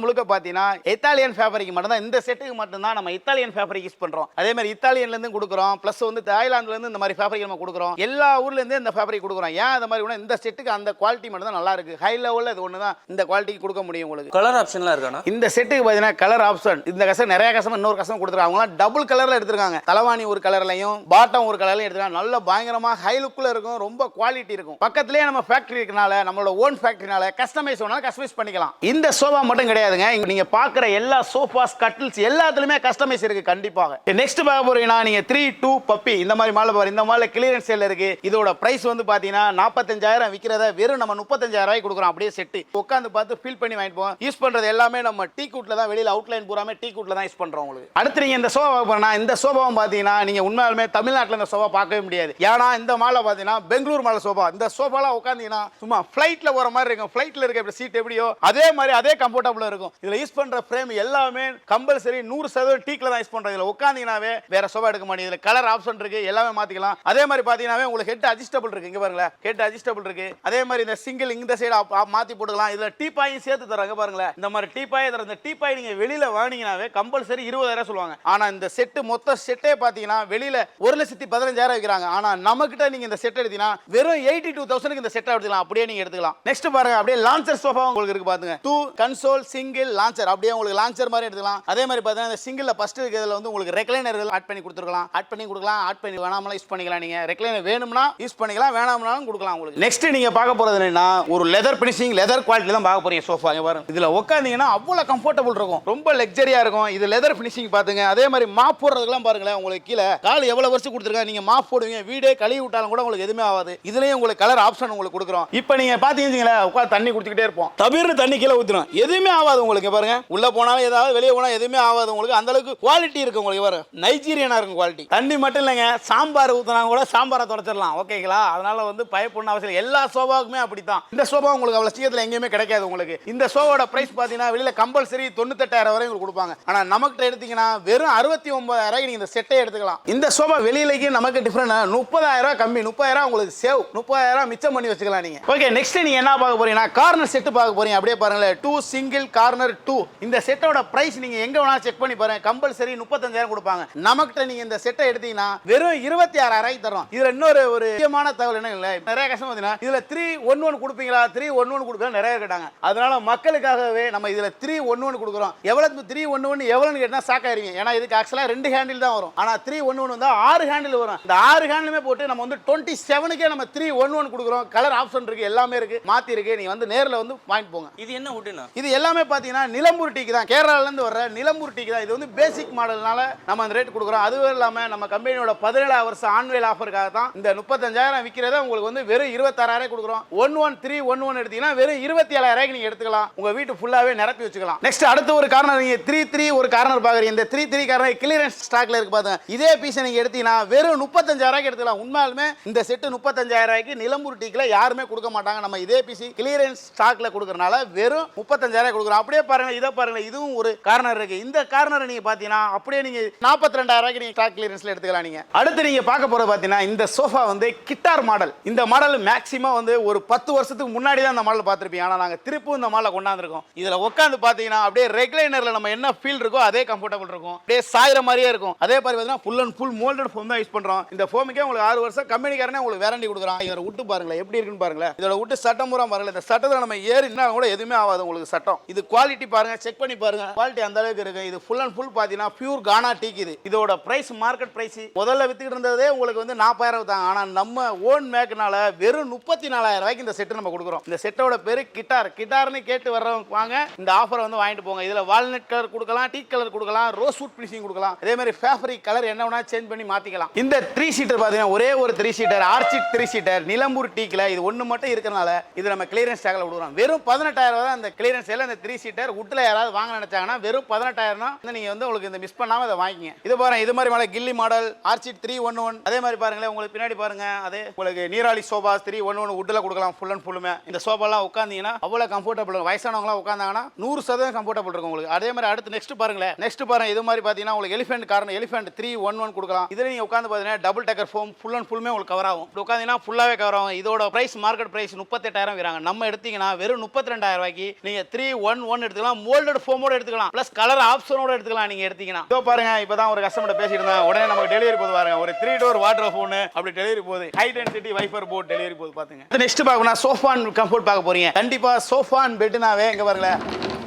A: முழுக்க பாத்தீங்கன்னா இத்தாலியன் ஃபேப்ரிக் மட்டும் தான். இந்த செட்டுக்கு மட்டும் தான் நம்ம இத்தாலியன் ஃபேப்ரிக் யூஸ் பண்றோம். அதே மாதிரி இத்தாலியன்ல இருந்து கொடுக்குறோம், பிளஸ் வந்து தாய்லாந்துல இருந்து இந்த மாதிரி ஃபேப்ரிக் நம்ம கொடுக்குறோம். எல்லா ஊர்ல இருந்து இந்த ஃபேப்ரிக் கொடுக்குறோம். ஏன் அந்த மாதிரி இந்த செட்டுக்கு அந்த குவாலிட்டி மட்டும் தான் நல்லா இருக்கு. ஹை லெவல்ல இது ஒன்று தான் இந்த குவாலிட்டிக்கு கொடுக்க முடியும் உங்களுக்கு.
C: கலர் ஆப்ஷன்லாம் இருக்கானா?
A: இந்த செட்டுக்கு பார்த்தீங்கன்னா கலர் ஆப்ஷன் இந்த கஸ்டமர் நிறைய கஸ்டமர் இன்னொரு கஸ்டமர் கொடுத்துருக்காங்க. அவங்களாம் டபுள் கலர்ல எடுத்திருக்காங்க. தலைவாணி ஒரு கலர்லையும் பாட்டம் ஒரு கலர்லையும் எடுத்துருக்காங்க. நல்ல பயங்கரமா ஹை லுக்ல இருக்கும், ரொம்ப குவாலிட்டி இருக்கும். பக்கத்திலேயே நம்ம ஃபேக்டரி இருக்கனால, நம்மளோட ஓன் ஃபேக்டரினால கஸ்டமைஸ் வேணாலும் கஸ்டமைஸ் பண்ணிக்கலாம். இந்த சோஃபா மட்டும் கிடையாதுங்க, நீங்க பார்க்குற எல்லா சோஃபாஸ், கட்டில்ஸ் எல்லாத்துலயுமே கஸ்டமைஸ் இருக்கு கண்டிப்பாக. நெக்ஸ்ட் பார்க்க போறீங்கன்னா நீங்க 3-2 பப்பி இந்த மாதிரி மாடல் பாருங்க. இந்த மாடல் கிளியரன்ஸ் சேல்ல இருக்கு. இதோட பிரைஸ் வந்து பாத்தீங்கன்னா 45,000 விக்கிறத வெறும் நம்ம 35,000 ரூபாய்க்கு கொடுக்குறோம் அப்படியே செட்டு உட்காந்து பார்த்து ஃபீல் பண்ணி வாங்கிட்டு போவோம். யூஸ் பண்றது எல்லாமே நம்ம டீ கூட்ல தான், வெளியில அவுட்லைன் பூராமே டீ கூட்ல தான் யூஸ் பண்றோம் உங்களுக்கு. அடுத்து நீங்க இந்த சோஃபா போனா இந்த சோஃபாவும் பாத்தீங்கன்னா நீங்க உண்மையாலுமே தமிழ்நாட்டுல இந்த சோஃபா பார்க்கவே முடியாது. ஏன்னா இந்த மாலை பாத்தீங்கன்னா பெங்களூர் மாலை சோஃபா. இந்த சோஃபாலாம் உட்காந்தீங்கன்னா சும்மா ஃபிளைட்ல போற மாதிரி இருக்கும். ஃபிளைட்ல இருக்க சீட் எப்படியோ அதே மாதிரி அதே கம்ஃபர்டபுளா இருக்கும். இதுல யூஸ் பண்ற ஃப்ரேம் எல்லாமே கம்பல்சரி 100% டீக்ல தான் யூஸ் பண்றோம். இதுல உட்காந்தீங்கன்னாவே வேற சோஃபா எடுக்க மாட்டீங்க. இதுல கலர் ஆப்ஷன் இருக்கு, எல்லாமே மாத்திக்கலாம். அதே மாதிரி பாத்தீங்கன்னா உங்களுக்கு ஹெட் அட்ஜஸ்டபிள் இருக்கு. இங்க பாருங்க, ஹெட் அட்ஜஸ்டபிள் இருக்கு. அதே மாதிரி இந்த சிங்கிள் இந்த சைடு மாத்தி போட்டுக்கலாம். இதுல டீபாயும் சேர்த்து தராங்க பாருங்க. இந்த மாதிரி டீபாய் தர, இந்த டீபாய் நீங்க வெளியில வாங்கினீங்கனாவே கம்பல்சரி 20,000 சொல்லுவாங்க. ஆனா இந்த செட் மொத்த செட்டே பாத்தீங்கன்னா வெளியில 1,15,000 விக்கிறாங்க. ஆனா நம்ம கிட்ட நீங்க இந்த செட் எடுத்தீங்கன்னா வெறும் 82,000 இந்த செட் எடுத்துக்கலாம். அப்படியே நீங்க எடுத்துக்கலாம். நெக்ஸ்ட் பாருங்க, அப்படியே லான்ச்சர் சோஃபா உங்களுக்கு இருக்கு பாத்துங்க. 2 கன்சோல் சிங்கிள் லான்ச்சர், அப்படியே உங்களுக்கு லான்ச்சர் மாதிரி எடுத்துக்கலாம். அதே மாதிரி பாத்தீங்கன்னா இந்த சிங்கிள்ல ஃபர்ஸ்ட் இருக்கிறதுல வந்து உங்களுக்கு ரெக்லைனர்கள் ஆட் பண்ணி கொடுத்துருக்கலாம். ஆட் பண்ணி கொடுக்கலாம், ஆட் பண்ணி வேணாமலாம் யூஸ் பண்ணிக்கலாம். நீங்க ரெக்லைனர் வேணும்னா யூஸ் பண்ணிக்கலாம், வேணாம்னாலும் கொடுக்கலாம் உங்களுக்கு. நெக்ஸ்ட் நீங்க பார்க்க போறது என்னன்னா ஒரு லெதர் பினிஷிங், லெதர் குவாலிட்டி தான் பார்க்க போறீங்க சோஃபா. இங்க பாருங்க, இதுல உட்கார்ந்தீங்கன்னா அவ்வளவு கம்ஃபர்டபுள் இருக்கும், ரொம்ப லக்ஸரியா இருக்கும். இது லெதர் பினிஷிங் பாத்துங்க. அதே மாதிரி மாப் போடுறதுக்கெல்லாம் பாருங்களேன், உங்களுக்கு கீழே கால் எவ்வளவு வருஷம் கொடுத்துருக்காங்க. நீங்க மாப் போடுவீங்க, வீடே கழுவி விட்டாலும் கூட உங்களுக்கு எதுவுமே ஆகாது. இதுலயும் உங்களுக்கு கலர் ஆப்ஷன் உங்களுக்கு கொடுக்குறோம். இப்போ நீங்க பாத்தீங்கன்னா உட்கார்ந்து தண்ணி குடிச்சிட்டே இருப்போம், தவிர தண்ணி கீழே ஊத்துறோம், எதுவுமே ஆகாது உங்களுக்கு. பாருங்க, உள்ள போனாலும் ஏதாவது, வெளியே போனா எதுவுமே ஆகாது உங்களுக்கு. அந்த அளவுக்கு குவாலிட்டி இருக்கு உங்களுக்கு. பாருங்க, நைஜீரியனா இருக்கும் குவாலிட்டி. தண்ணி மட்டும் இல்லைங்க, சாம்பார் ஊத்தினா கூட சாம்பாரை தொடச்சிடலாம். ஓகேங்களா? அதனால வந்து பயப்படணும் அவசியம். எல்லா சோபாவுக்குமே அப்படித்தான். இந்த சோபா உங்களுக்கு அவ்வளவு சீக்கிரத்தில் எங்கேயுமே கிடைக்காது உங்களுக்கு. இந்த சோபாவோட பிரைஸ் பாத்தீங்கன்னா வெளியில கம்பல்சரி 98,000 வரை உங்களுக்கு கொடுப்பாங்க. ஆனா நமக்கு எடுத்தீங்கன்னா வெறும் 69,000 நீங்க இந்த செட்டை எடுத்துக்கலாம். இந்த சோபா வெளியிலேக்கு நமக்கு டிஃபரெண்ட் 30,000 கம்மி, 30,000 உங்களுக்கு சேவ், 30,000 மிச்சம் பண்ணி வச்சுக்கலாம் நீங்க. ஓகே, நெக்ஸ்ட் நீங்க என்ன பார்க்க போறீங்கன்னா கார்னர் செட் பார்க்க போறீங்க. அப்படியே பாருங்களேன், 2 சிங்கிள் கார்னர் 2. இந்த செட்டோட பிரைஸ் நீங்க எங்க வேணா செக் பண்ணி பாருங்க, கம்பல்சரி 35,000 கொடுப்பாங்க. நமக்கு நீங்க இந்த செட்டை எடுத்தீங்கன்னா வெறும் 26,000 தரோம். இதுல இன்னொரு ஒரு முக்கியமான தகவல் என்ன இல்ல, நிறைய கஷ்டம் பாத்தீங்கன்னா இதுல 311 கொடுப்பீங்களா, 311 கொடுப்பீங்க நிறைய கேட்டாங்க. அதனால மக்களுக்காகவே நம்ம இதுல 311 கொடுக்குறோம். எவ்வளவு 311 எவ்வளவுன்னு கேட்டா ஷாக் ஆயிருவீங்க. ஏன்னா இதுக்கு ஆக்சுவலா 2 ஹேண்டில் தான் வரும். ஆனா 311 வந்து 6 ஹேண்டில் வரும். இந்த 6 ஹேண்டிலுமே போட்டு நம்ம வந்து 27க்கே நம்ம 311 கொடுக்குறோம். கலர் ஆப்ஷன் இருக்கு, எல்லாமே இருக்கு, மாத்தி இருக்கு. நீங்க வந்து நேர்ல வந்து வாங்கிட்டு போங்க.
C: இது என்ன வுட்னா?
A: இது எல்லாமே பாத்தீங்கன்னா நிலம்பூர் டீக்கு தான், கேரளால இருந்து வர்ற நிலம்பூர் டீக்கு தான். இது வந்து பேசிக் மாடல்னால நம்ம அந்த ரேட் கொடுக்குறோம். அதுவும் இல்லாம நம்ம கம்பெனியோட 17 வருஷம் ஆன்வேல் ஆஃபருக்காக தான் இந்த 35,000 விற்கிறத உங்களுக்கு வந்து வெறும் 26,000 கொடுக்குறோம். 11311 எடுத்தீங்கன்னா வெறும் 27,000 நீங்க எடுத்துக்கலாம். உங்க வீட்டு ஃபுல்லாவே நிரப்பி வச்சுக்கலாம். நெக்ஸ்ட் அடுத்த ஒரு கார்னர், நீங்க 3 ஒரு கார்னர் பாக்குறீங்க. இந்த 3 கார்னர் கிளியரன்ஸ் ஸ்டாக்ல இருக்கு பாருங்க. இதே பீஸ் நீங்க எடுத்தீங்கன்னா வெறும் 35,000 எடுத்துக்கலாம். உண்மையாலுமே இந்த செட் 35,000 நிலம்பூர் டீக்ல யாருமே கொடுக்க மாட்டாங்க. நம்ம இதே பீஸ் கிளியரன்ஸ் ஸ்டாக்ல கொடுக்கறனால வெறும் 35,000 கொடுக்குறோம். அப்படியே பாருங்க, இத பாருங்க, இதுவும் ஒரு கார்னர் இருக்கு. இந்த கார்னர் நீங்க பாத்தீங்கன்னா அப்படியே நீங்க 42,000 நீங்க ஸ்டாக் கிளியரன்ஸ்ல எடுத்துக்கலாம் நீங்க. அடுத்து நீங்க பார்க்க போறது பாத்தீங்கன்னா இந்த சோஃபா வந்து கிட்டார் மாடல். இந்த மாடல் மேக்ஸிமம் வந்து ஒரு 10 வருஷத்துக்கு முன்னாடி தான் இந்த மாடல் பார்த்திருப்பீங்க. ஆனா நாங்க திருப்பும் இந்த மாடலை கொண்டாந்துருக்கோம். இதுல உட்காந்து பாத்தீங்கன்னா அப்படியே ரெக்லைனர்ல நம்ம என்ன ஃபீல் இருக்கோ அதே கம்ஃபர்டபுள் இருக்கும். அப்படியே சாயிற மாதிரியே இருக்கும். அதே மாதிரி பாத்தீங்கன்னா full and full moulded foam தான் யூஸ் பண்றோம். இந்த ஃபோமுக்கே உங்களுக்கு 6 வருஷம் கம்பெனிக்காரனே உங்களுக்கு வாரண்டி கொடுக்குறான். இதோட வுட் பாருங்களேன் எப்படி இருக்குன்னு பாருங்களேன். இதோட வுட் சட்டம் பூரா பாருங்களேன். இந்த சட்டத்துல நம்ம ஏறினா கூட எதுவுமே ஆகாது உங்களுக்கு சட்டம். இது குவாலிட்டி பாருங்க, செக் பண்ணி பாருங்க. குவாலிட்டி அந்த அளவுக்கு இருக்கு. இது ஃபுல் அண்ட் ஃபுல் பாத்தீங்கன்னா பியூர் கானா டீக். இது இதோட பிரைஸ் மார்க்கெட் பிரைஸ் முதல்ல வித்துக்கிட்டு இருந்ததே உங்களுக்கு வந்து 40,000 தான். ஆனா நம்ம ஓன் மேக்னால வெறும் 34,000 இந்த செட் நம்ம கொடுக்குறோம். இந்த செட்டோட பேரு கிட்டார். கிட்டார்னு கேட்டு வர்றவங்க வாங்க இந்த ஆஃபரை வந்து வாங்கிட்டு போங்க. இதுல வால்நட் கலர் கொடுக்கலாம், டீ கலர் கொடுக்கலாம், ரோஸ் வுட் ஃபினிஷிங் கொடுக்கலாம். அதே மாதிரி ஃபேப்ரிக் கலர் என்ன வேணா சேஞ்ச் பண்ணி மாத்திக்கலாம். இந்த 3 சீட்டர் பாத்தீங்கன்னா ஒரே ஒரு 3 சீட்டர் ஆர்ச்சிட் 3 சீட்டர் நிலம்பூர் டீக்ல இது ஒண்ணு மட்டும் இருக்கறனால இது நம்ம கிளியரன்ஸ் டேக்ல கொடுக்குறோம். வெறும் 18,000 தான் இந்த கிளியரன்ஸ் சேல்ல. இந்த 3 சீட்டர் வுட்ல யாராவது வாங்க நினைச்சாங்கன்னா வெறும் 18,000 தான். நீங்க வந்து உங்களுக்கு இந்த மிஸ் பண்ணாம இதை வாங்கிங்க. இது பாருங்க, இது மாதிரி மாடல் கில்லி மாடல் ஆர்ச்சிட் 311. அதே மாதிரி பாருங்களேன், உங்களுக்கு பின்னாடி பாருங்க, அதே உங்களுக்கு நீராளி சோபா 311 வுட்ல கொடுக்கலாம். ஃபுல் அண்ட் ஃபுல்லுமே இந்த சோபாலாம் உட்கார்ந்தீங்கன்னா அவ்வளவு கம்ஃபர்டபுள். வயசானவங்க உட்கார்ந்தாங்கன்னா 100% கம்ஃபர்டபுள் இருக்கும் உங்களுக்கு. அதே மாதிரி அடுத்து நெக்ஸ்ட் பாருங்களேன். நெக்ஸ்ட் பாருங்க, இது மாதிரி பாத்தீங்கன்னா உங்களுக்கு எலிஃபென்ட் கார்னர் எலிஃபென்ட் 311 கொடுக்கலாம். இதுல நீங்க உட்கார்ந்து பாத்தீங்கன்னா double decker foam full and ஃபுல்லுமே உங்களுக்கு கவர் ஆகும். உட்கார்ந்தீங்கன்னா ஃபுல்லாவே கவர் ஆகும். இதோட பிரைஸ் மார்க்கெட் பிரைஸ் 38,000 விறாங்க. நம்ம எடுத்தீங்கன்னா வெறும் 32,000 நீங்க 311 எடுத்துக்கலாம். மோல்டட் ஃபோமோட எடுத்துக்கலாம், பிளஸ் கலர் ஆப்ஷனோட எடுத்துக்கலாம். நீங்க எடுத்தீங்கன்னா இதோ பாருங்க, இப்பதான் ஒரு கஸ்டமர் பேசிட்டு இருந்தாங்க, உடனே நமக்கு டெலிவரி போது பாருங்க. ஒரு 3 டோர் வாட்டர் ஃபோன் அப்படி டெலிவரி போகுது. ஹை டென்சிட்டி வைஃபர் போர்ட் டெலிவரி போகுது பாத்துங்க. நெக்ஸ்ட் பார்க்கணும், சோஃபா அண்ட் கம்ஃபர்ட் பார்க்க போறீங்க. கண்டிப்பா சோஃபா அண்ட் பெட்னாவே இங்க பாருங்களேன்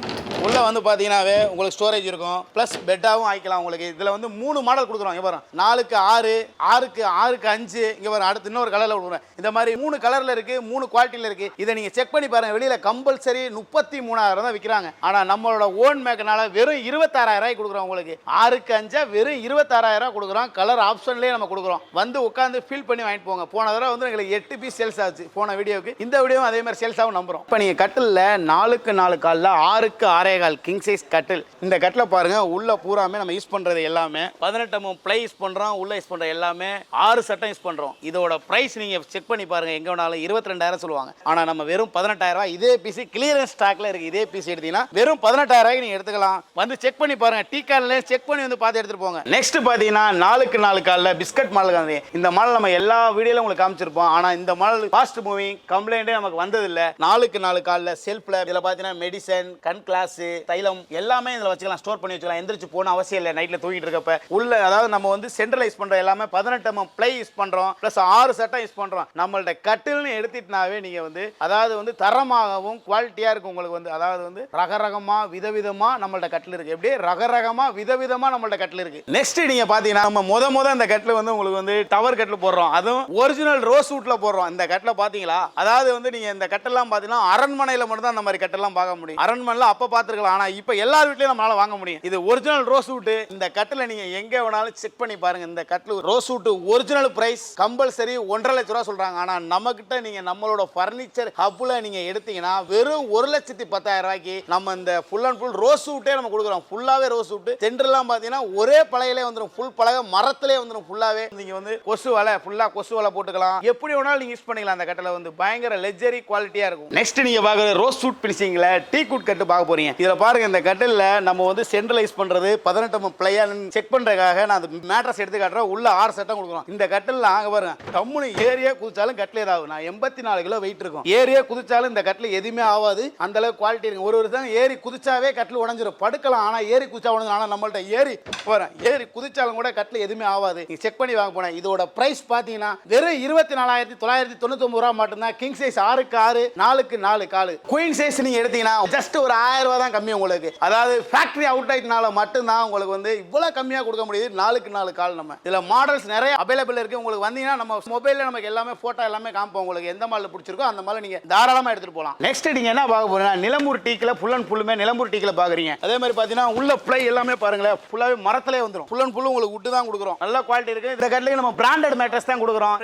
A: உள்ள வந்து பாத்தீங்கன்னாவே உங்களுக்கு ஸ்டோரேஜ் இருக்கும், பிளஸ் பெட்டாவும் ஆயிக்கலாம் உங்களுக்கு. இதுல வந்து 3 மாடல் கொடுக்குறோம். இங்க பாருங்க 4க்கு 6, 6க்கு 5, இங்க பாருங்க அடுத்து இன்னொரு கலர்ல கொடுக்குறேன். இந்த மாதிரி 3 கலர்ல இருக்கு, 3 குவாலிட்டில இருக்கு. இதை நீங்க செக் பண்ணி பாருங்க. வெளியில கம்பல்சரி 33,000 தான் விற்கிறாங்க. ஆனா நம்மளோட ஓன் மேக்கனால வெறும் 26,000 ரூபாய்க்கு கொடுக்குறோம் உங்களுக்கு. 6க்கு 5 வெறும் 26,000 கொடுக்குறோம். கலர் ஆப்ஷன்லயே நம்ம கொடுக்குறோம். வந்து உட்காந்து ஃபீல் பண்ணி வாங்கிட்டு போங்க. போன தடவை வந்து எங்களுக்கு 8 பீஸ் சேல்ஸ் ஆச்சு போன வீடியோக்கு. இந்த வீடியோவும் அதே மாதிரி சேல்ஸ் ஆகும் நம்புறோம். இப்போ நீங்க கட்டில்ல 4க்கு 4 கால்ல 6க்கு 6.25 கிங் சைஸ் கட்டில். இந்த கட்டில பாருங்க உள்ள பூராமே நம்ம யூஸ் பண்றது எல்லாமே 18 ப்ளை யூஸ் பண்றோம். உள்ள யூஸ் பண்ற எல்லாமே 6 சட்டம் யூஸ் பண்றோம். இதோட பிரைஸ் நீங்க செக் பண்ணி பாருங்க. எங்க வேணாலும் 22,000 சொல்லுவாங்க. ஆனா நம்ம வெறும் 18,000 ரூபாய். இதே பீஸ் கிளியரன்ஸ் ஸ்டாக்ல இருக்கு. இதே பீஸ் எடுத்தீங்கன்னா வெறும் 18,000 ரூபாய்க்கு நீங்க எடுத்துக்கலாம். வந்து செக் பண்ணி பாருங்க. டீ கார்ல செக் பண்ணி வந்து பார்த்து எடுத்துட்டு போங்க. நெக்ஸ்ட் பாத்தீங்கன்னா 4க்கு 4 கால்ல பிஸ்கட் மாடல். இந்த மாடல் நம்ம எல்லா வீடியோல உங்களுக்கு காமிச்சிருப்போம். ஆனா இந்த மாடல் ஃபாஸ்ட் மூவிங் கம்ப்ளைண்டே நமக்கு வந்தது இல்ல. 4க்கு 4 கால்ல செல்ஃப்ல இதுல பாத்தீங்கன்னா மெடிசன், கண் கிளாஸ், தைலம் எல்லாமே இதுல வச்சுக்கலாம். ஸ்டோர் பண்ணி வச்சுக்கலாம். எந்திரிச்சு போன அவசியம் இல்லை. நைட்ல தூங்கிட்டு இருக்கப்ப உள்ள அதாவது நம்ம வந்து சென்ட்ரலைஸ் பண்ற எல்லாமே 18 ப்ளை யூஸ் பண்றோம். பிளஸ் 6 சட்டம் யூஸ் பண்றோம். நம்மள்ட்ட கட்டில்னு எடுத்துட்டாவே நீங்க வந்து அதாவது வந்து தரமாகவும் குவாலிட்டியா இருக்கும் உங்களுக்கு வந்து. அதாவது வந்து ரகரகமா விதவிதமா நம்மள்ட்ட கட்டில் இருக்கு. எப்படி ரகரகமா விதவிதமா நம்மள்ட்ட கட்டில் இருக்கு. நெக்ஸ்ட் நீங்க பாத்தீங்கன்னா நம்ம முத இந்த கட்டில் வந்து உங்களுக்கு வந்து டவர் கட்டில் போடுறோம். அதுவும் ஒரிஜினல் ரோஸ் வுட்ல போடுறோம். இந்த கட்டில பாத்தீங்களா? அதாவது வந்து நீங்க இந்த கட்டெல்லாம் பாத்தீங்கன்னா அரண்மனையில மட்டும் தான் அந்த மாதிரி கட்டெல்லாம் பார்க்க முடியும். அரண்மனையில அப்ப பாத்துக்கலாம். ஆனா இப்ப எல்லார் வீட்லயும் நம்மளால வாங்க முடியும். இது ஒரிஜினல் ரோஸ் வுட். இந்த கட்டில நீங்க எங்க வேணாலும் செக் பண்ணி பாருங்க. இந்த கட்டில் rose would original price compulsory 1.5 லட்சம் ரூபாய் சொல்றாங்க. ஆனா நம்ம கிட்ட நீங்க நம்மளோட பர்னிச்சர் ஹப்ல நீங்க எடுத்தீங்கன்னா வெறும் 1,10,000 ரூபாய்க்கு நம்ம இந்த ஃபுல் அண்ட் ஃபுல் ரோஸ் வுட்டே நம்ம கொடுக்குறோம். ஃபுல்லாவே ரோஸ் வுட். சென்டர்லாம் பாத்தீங்கன்னா ஒரே பலகையிலே வந்துடும். ஃபுல் பலகை மரத்திலே வந்துடும். ஃபுல்லாவே நீங்க வந்து கொசு வலை ஃபுல்லா கொசு வலை போட்டுக்கலாம். எப்படி வேணாலும் நீங்க யூஸ் பண்ணிக்கலாம். அந்த கட்டில வந்து பயங்கர லெக்சரி குவாலிட்டியா இருக்கும். நெக்ஸ்ட் நீங்க பாக்குற ரோஸ் வுட் பினிஷிங்ல டீ குட் கட்டு பார்க்க போறீங்க. இதுல பாருங்க இந்த கட்டில்ல நம்ம வந்து சென்ட்ரலைஸ் பண்றது 18 ப்ளையா செக் பண்றதுக்காக நான் அந்த மேட்ரஸ் எடுத்து காட்டுறேன். உள்ள 6 சட்டம் கொடுக்குறோம். இந்த கட்டில் அங்க பாருங்க டம்முனு ஏரியா குதிச்சாலும் கட்டில் ஏதாவது நான் 84 கிலோ வெயிட் இருக்கும். ஏரியா குதிச்சாலும் இந்த கட்டில் எதுவுமே ஆகாது. அந்த அளவுக்கு குவாலிட்டி இருக்கு. ஒரு தான் ஏறி குதிச்சாவே கட்டில் உடஞ்சிரும். படுக்கலாம். ஆனா ஏறி குதிச்சா உடஞ்சிரும். ஆனா நம்மள்ட்ட ஏறி குதிச்சாலும் கூட கட்டில் எதுவுமே ஆகாது. நீங்க செக் பண்ணி வாங்க போனேன். இதோட பிரைஸ் பாத்தீங்கன்னா வெறும் 24,999 ரூபாய் மட்டும்தான். கிங் சைஸ் 6க்கு 6 4க்கு 4 கால். குயின் சைஸ் நீங்க எடுத்தீங்கன்னா ஜஸ்ட் ஒரு 1000 ரூபாய் தான் கம்மி உங்களுக்கு. அதாவது ஃபேக்டரி அவுட் ஆயிட்டனால மட்டும்தான் உங்களுக்கு வந்து இவ்வளவு கம்மியா கொடுக்க முடியுது. 4க்கு 4 கால். நம்ம இதுல மாடல்ஸ் நிறைய அவைலபிள் இருக்கு. உங்களுக்கு வந்தீங்கன்னா நம்ம மொபைல்ல நமக்கு எல்லாமே போட்டோ எல்லாமே காமிப்போம். உங்களுக்கு எந்த மாடல் பிடிச்சிருக்கோ அந்த மாடல் நீங்க தாராளமா எடுத்துட்டு போலாம். நெக்ஸ்ட் நீங்க என்ன பார்க்க போறீங்கன்னா நிலம்பூர் டீக்ல ஃபுல் அண்ட் ஃபுல்லுமே நிலம்பூர் டீக்ல பாக்குறீங்க. அதே மாதிரி பாத்தீங்கன்னா உள்ள ப்ளை எல்லாமே பாருங்களேன் ஃபுல்லாவே மரத்திலே வந்துரும். ஃபுல் அண்ட் ஃபுல் உங்களுக்கு வுட் தான் கொடுக்குறோம். நல்ல குவாலிட்டி இருக்கு. இந்த கட்டிலுக்கு நம்ம பிராண்டட் மேட்ரஸ் தான் கொடுக்குறோம்.